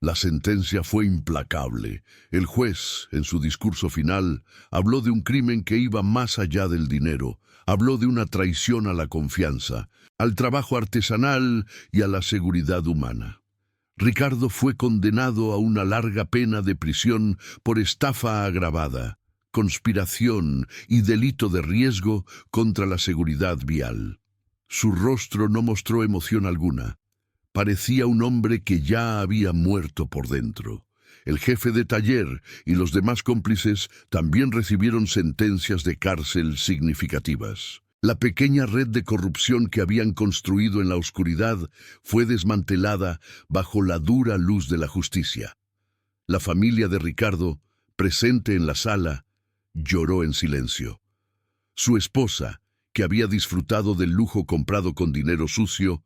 Speaker 1: La sentencia fue implacable. El juez, en su discurso final, habló de un crimen que iba más allá del dinero. Habló de una traición a la confianza, al trabajo artesanal y a la seguridad humana. Ricardo fue condenado a una larga pena de prisión por estafa agravada, conspiración y delito de riesgo contra la seguridad vial. Su rostro no mostró emoción alguna. Parecía un hombre que ya había muerto por dentro. El jefe de taller y los demás cómplices también recibieron sentencias de cárcel significativas. La pequeña red de corrupción que habían construido en la oscuridad fue desmantelada bajo la dura luz de la justicia. La familia de Ricardo, presente en la sala, lloró en silencio. Su esposa, que había disfrutado del lujo comprado con dinero sucio,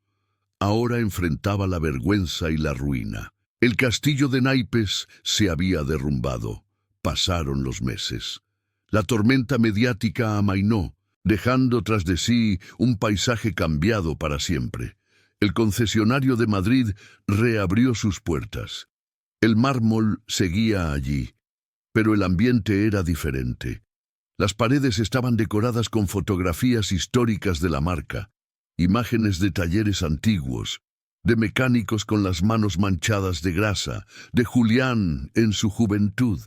Speaker 1: ahora enfrentaba la vergüenza y la ruina. El castillo de naipes se había derrumbado. Pasaron los meses. La tormenta mediática amainó, dejando tras de sí un paisaje cambiado para siempre. El concesionario de Madrid reabrió sus puertas. El mármol seguía allí, pero el ambiente era diferente. Las paredes estaban decoradas con fotografías históricas de la marca, imágenes de talleres antiguos, de mecánicos con las manos manchadas de grasa, de Julián en su juventud.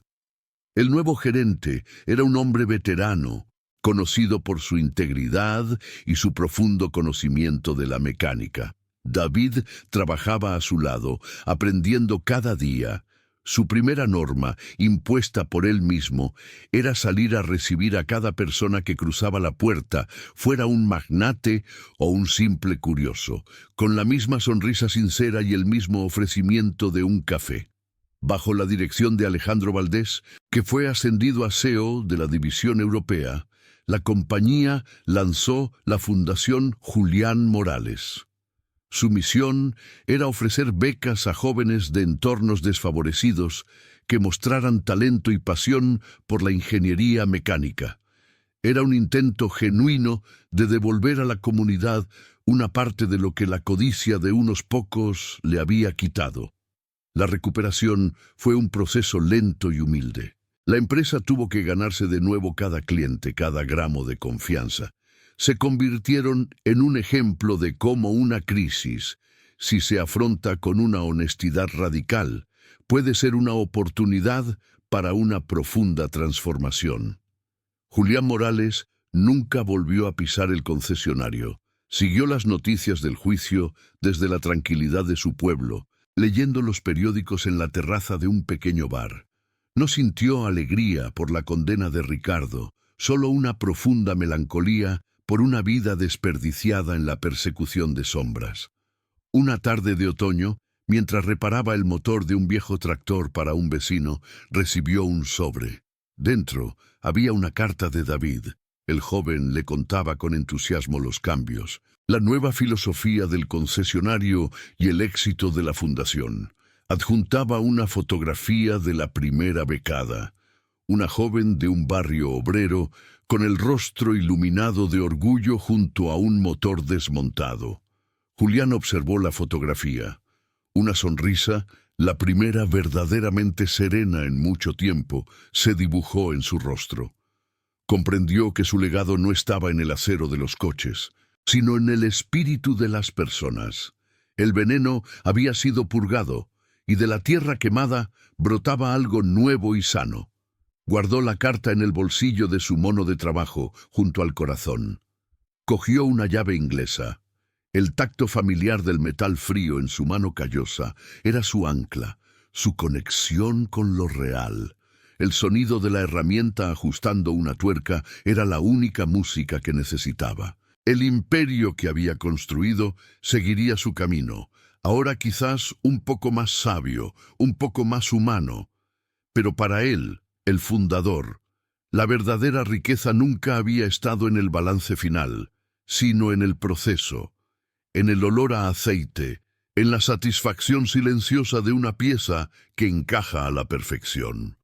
Speaker 1: El nuevo gerente era un hombre veterano, conocido por su integridad y su profundo conocimiento de la mecánica. David trabajaba a su lado, aprendiendo cada día. Su primera norma, impuesta por él mismo, era salir a recibir a cada persona que cruzaba la puerta, fuera un magnate o un simple curioso, con la misma sonrisa sincera y el mismo ofrecimiento de un café. Bajo la dirección de Alejandro Valdés, que fue ascendido a CEO de la División Europea, la compañía lanzó la Fundación Julián Morales. Su misión era ofrecer becas a jóvenes de entornos desfavorecidos que mostraran talento y pasión por la ingeniería mecánica. Era un intento genuino de devolver a la comunidad una parte de lo que la codicia de unos pocos le había quitado. La recuperación fue un proceso lento y humilde. La empresa tuvo que ganarse de nuevo cada cliente, cada gramo de confianza. Se convirtieron en un ejemplo de cómo una crisis, si se afronta con una honestidad radical, puede ser una oportunidad para una profunda transformación. Julián Morales nunca volvió a pisar el concesionario. Siguió las noticias del juicio desde la tranquilidad de su pueblo, leyendo los periódicos en la terraza de un pequeño bar. No sintió alegría por la condena de Ricardo, solo una profunda melancolía por una vida desperdiciada en la persecución de sombras. Una tarde de otoño, mientras reparaba el motor de un viejo tractor para un vecino, recibió un sobre. Dentro había una carta de David. El joven le contaba con entusiasmo los cambios, la nueva filosofía del concesionario y el éxito de la fundación. Adjuntaba una fotografía de la primera becada, una joven de un barrio obrero con el rostro iluminado de orgullo junto a un motor desmontado. Julián observó la fotografía. Una sonrisa, la primera verdaderamente serena en mucho tiempo, se dibujó en su rostro. Comprendió que su legado no estaba en el acero de los coches, sino en el espíritu de las personas. El veneno había sido purgado, y de la tierra quemada brotaba algo nuevo y sano. Guardó la carta en el bolsillo de su mono de trabajo, junto al corazón. Cogió una llave inglesa. El tacto familiar del metal frío en su mano callosa era su ancla, su conexión con lo real. El sonido de la herramienta ajustando una tuerca era la única música que necesitaba. El imperio que había construido seguiría su camino, ahora quizás un poco más sabio, un poco más humano. Pero para él, el fundador, la verdadera riqueza nunca había estado en el balance final, sino en el proceso, en el olor a aceite, en la satisfacción silenciosa de una pieza que encaja a la perfección.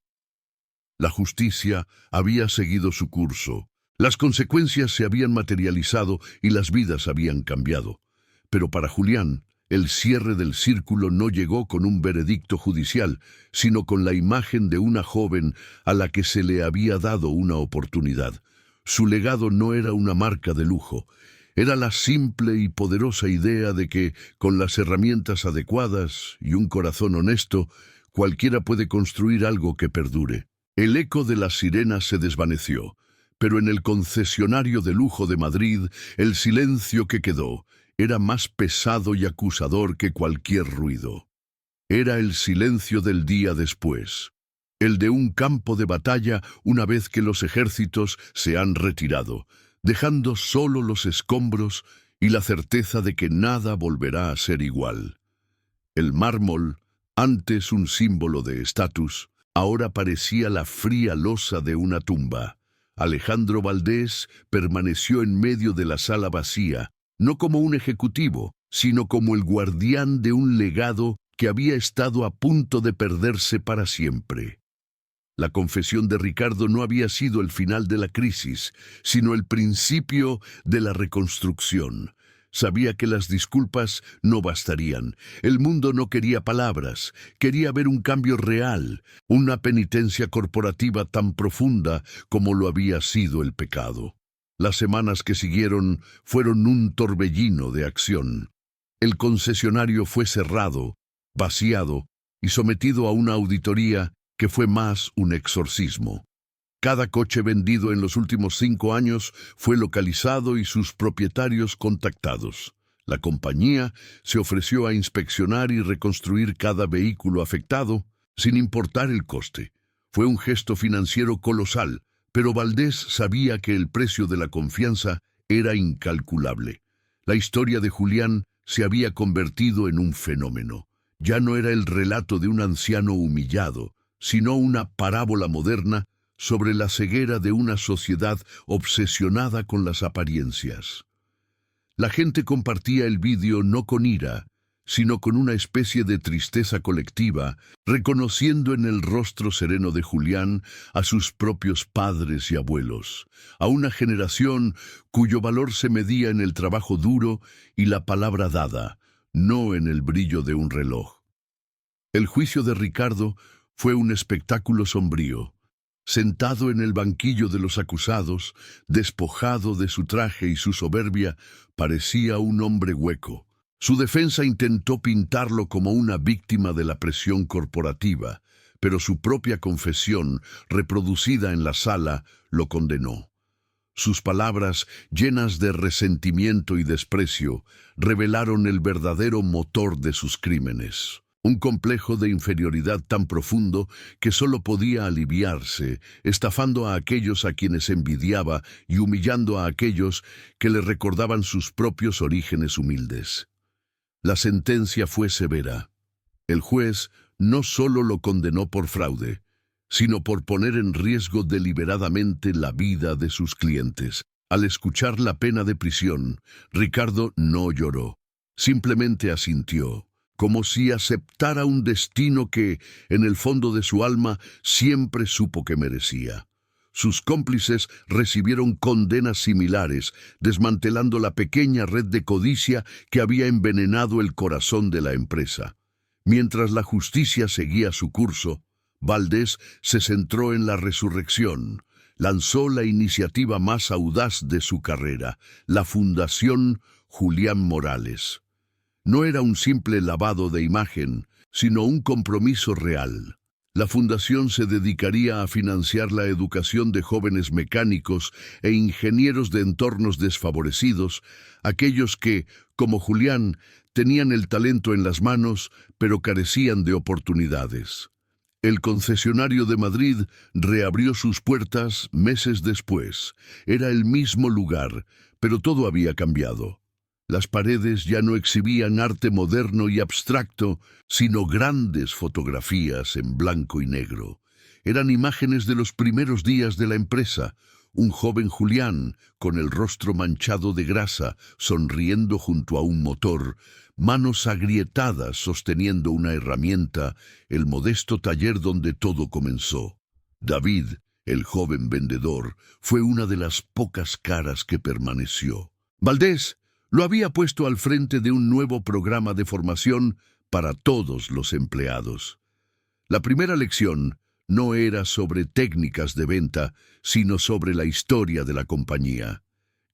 Speaker 1: La justicia había seguido su curso, las consecuencias se habían materializado y las vidas habían cambiado. Pero para Julián, El cierre del círculo no llegó con un veredicto judicial, sino con la imagen de una joven a la que se le había dado una oportunidad. Su legado no era una marca de lujo, era la simple y poderosa idea de que, con las herramientas adecuadas y un corazón honesto, cualquiera puede construir algo que perdure. El eco de las sirenas se desvaneció, pero en el concesionario de lujo de Madrid, el silencio que quedó era más pesado y acusador que cualquier ruido. Era el silencio del día después, el de un campo de batalla una vez que los ejércitos se han retirado, dejando solo los escombros y la certeza de que nada volverá a ser igual. El mármol, antes un símbolo de estatus, ahora parecía la fría losa de una tumba. Alejandro Valdés permaneció en medio de la sala vacía, no como un ejecutivo, sino como el guardián de un legado que había estado a punto de perderse para siempre. La confesión de Ricardo no había sido el final de la crisis, sino el principio de la reconstrucción. Sabía que las disculpas no bastarían. El mundo no quería palabras, quería ver un cambio real, una penitencia corporativa tan profunda como lo había sido el pecado. Las semanas que siguieron fueron un torbellino de acción. El concesionario fue cerrado, vaciado y sometido a una auditoría que fue más un exorcismo. Cada coche vendido en los últimos 5 años fue localizado y sus propietarios contactados. La compañía se ofreció a inspeccionar y reconstruir cada vehículo afectado, sin importar el coste. Fue un gesto financiero colosal, pero Valdés sabía que el precio de la confianza era incalculable. La historia de Julián se había convertido en un fenómeno. Ya no era el relato de un anciano humillado, sino una parábola moderna sobre la ceguera de una sociedad obsesionada con las apariencias. La gente compartía el vídeo no con ira, sino con una especie de tristeza colectiva, reconociendo en el rostro sereno de Julián a sus propios padres y abuelos, a una generación cuyo valor se medía en el trabajo duro y la palabra dada, no en el brillo de un reloj. El juicio de Ricardo fue un espectáculo sombrío. Sentado en el banquillo de los acusados, despojado de su traje y su soberbia, parecía un hombre hueco. Su defensa intentó pintarlo como una víctima de la presión corporativa, pero su propia confesión, reproducida en la sala, lo condenó. Sus palabras, llenas de resentimiento y desprecio, revelaron el verdadero motor de sus crímenes. Un complejo de inferioridad tan profundo que solo podía aliviarse, estafando a aquellos a quienes envidiaba y humillando a aquellos que le recordaban sus propios orígenes humildes. La sentencia fue severa. El juez no solo lo condenó por fraude, sino por poner en riesgo deliberadamente la vida de sus clientes. Al escuchar la pena de prisión, Ricardo no lloró, simplemente asintió, como si aceptara un destino que, en el fondo de su alma, siempre supo que merecía. Sus cómplices recibieron condenas similares, desmantelando la pequeña red de codicia que había envenenado el corazón de la empresa. Mientras la justicia seguía su curso, Valdés se centró en la resurrección. Lanzó la iniciativa más audaz de su carrera, la Fundación Julián Morales. No era un simple lavado de imagen, sino un compromiso real. La fundación se dedicaría a financiar la educación de jóvenes mecánicos e ingenieros de entornos desfavorecidos, aquellos que, como Julián, tenían el talento en las manos, pero carecían de oportunidades. El concesionario de Madrid reabrió sus puertas meses después. Era el mismo lugar, pero todo había cambiado. Las paredes ya no exhibían arte moderno y abstracto, sino grandes fotografías en blanco y negro. Eran imágenes de los primeros días de la empresa. Un joven Julián, con el rostro manchado de grasa, sonriendo junto a un motor, manos agrietadas sosteniendo una herramienta, el modesto taller donde todo comenzó. David, el joven vendedor, fue una de las pocas caras que permaneció. «Valdés, Lo había puesto al frente de un nuevo programa de formación para todos los empleados. La primera lección no era sobre técnicas de venta, sino sobre la historia de la compañía.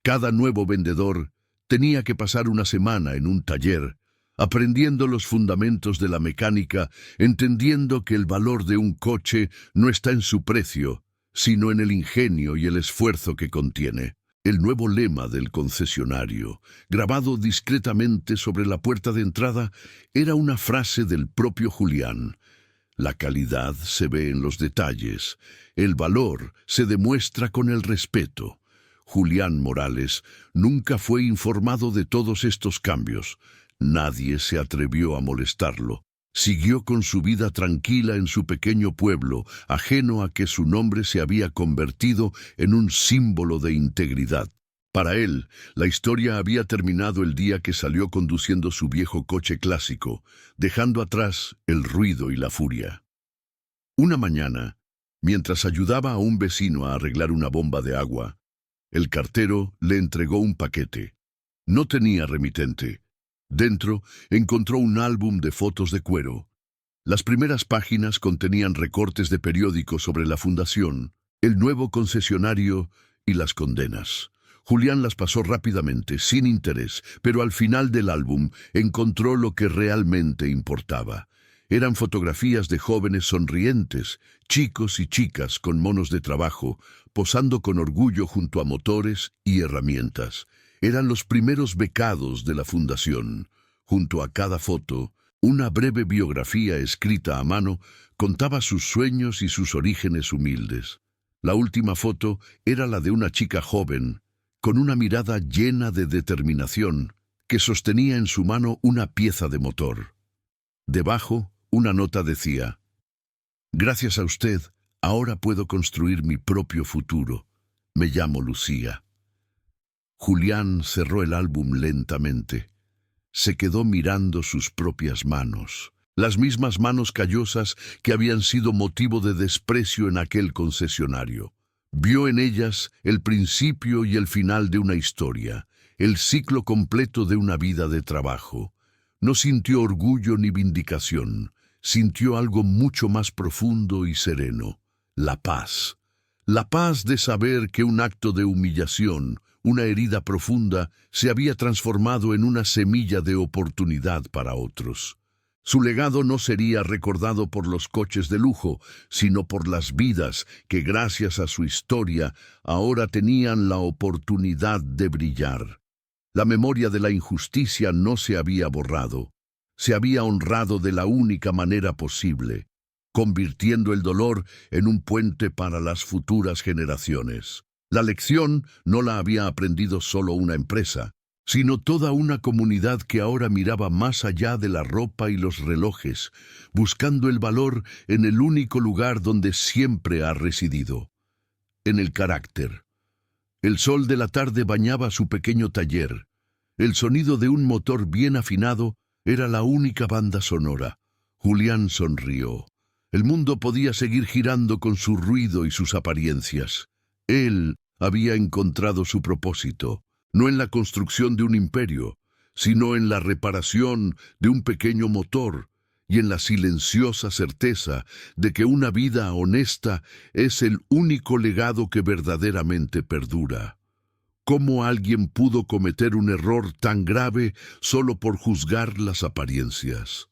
Speaker 1: Cada nuevo vendedor tenía que pasar una semana en un taller, aprendiendo los fundamentos de la mecánica, entendiendo que el valor de un coche no está en su precio, sino en el ingenio y el esfuerzo que contiene. El nuevo lema del concesionario, grabado discretamente sobre la puerta de entrada, era una frase del propio Julián. La calidad se ve en los detalles, el valor se demuestra con el respeto. Julián Morales nunca fue informado de todos estos cambios. Nadie se atrevió a molestarlo. Siguió con su vida tranquila en su pequeño pueblo, ajeno a que su nombre se había convertido en un símbolo de integridad. Para él, la historia había terminado el día que salió conduciendo su viejo coche clásico, dejando atrás el ruido y la furia. Una mañana, mientras ayudaba a un vecino a arreglar una bomba de agua, el cartero le entregó un paquete. No tenía remitente. Dentro encontró un álbum de fotos de cuero. Las primeras páginas contenían recortes de periódicos sobre la fundación, el nuevo concesionario y las condenas. Julián las pasó rápidamente, sin interés, pero al final del álbum encontró lo que realmente importaba. Eran fotografías de jóvenes sonrientes, chicos y chicas con monos de trabajo, posando con orgullo junto a motores y herramientas. Eran los primeros becados de la fundación. Junto a cada foto, una breve biografía escrita a mano contaba sus sueños y sus orígenes humildes. La última foto era la de una chica joven, con una mirada llena de determinación, que sostenía en su mano una pieza de motor. Debajo, una nota decía: «Gracias a usted, ahora puedo construir mi propio futuro. Me llamo Lucía». Julián cerró el álbum lentamente. Se quedó mirando sus propias manos, las mismas manos callosas que habían sido motivo de desprecio en aquel concesionario. Vio en ellas el principio y el final de una historia, el ciclo completo de una vida de trabajo. No sintió orgullo ni vindicación, sintió algo mucho más profundo y sereno: la paz. La paz de saber que un acto de humillación, una herida profunda, se había transformado en una semilla de oportunidad para otros. Su legado no sería recordado por los coches de lujo, sino por las vidas que, gracias a su historia, ahora tenían la oportunidad de brillar. La memoria de la injusticia no se había borrado. Se había honrado de la única manera posible, convirtiendo el dolor en un puente para las futuras generaciones. La lección no la había aprendido solo una empresa, sino toda una comunidad que ahora miraba más allá de la ropa y los relojes, buscando el valor en el único lugar donde siempre ha residido: en el carácter. El sol de la tarde bañaba su pequeño taller. El sonido de un motor bien afinado era la única banda sonora. Julián sonrió. El mundo podía seguir girando con su ruido y sus apariencias. Él había encontrado su propósito, no en la construcción de un imperio, sino en la reparación de un pequeño motor y en la silenciosa certeza de que una vida honesta es el único legado que verdaderamente perdura. ¿Cómo alguien pudo cometer un error tan grave solo por juzgar las apariencias?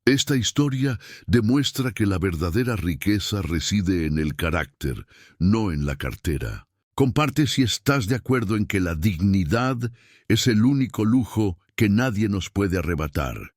Speaker 1: Esta historia demuestra que la verdadera riqueza reside en el carácter, no en la cartera. Comparte si estás de acuerdo en que la dignidad es el único lujo que nadie nos puede arrebatar.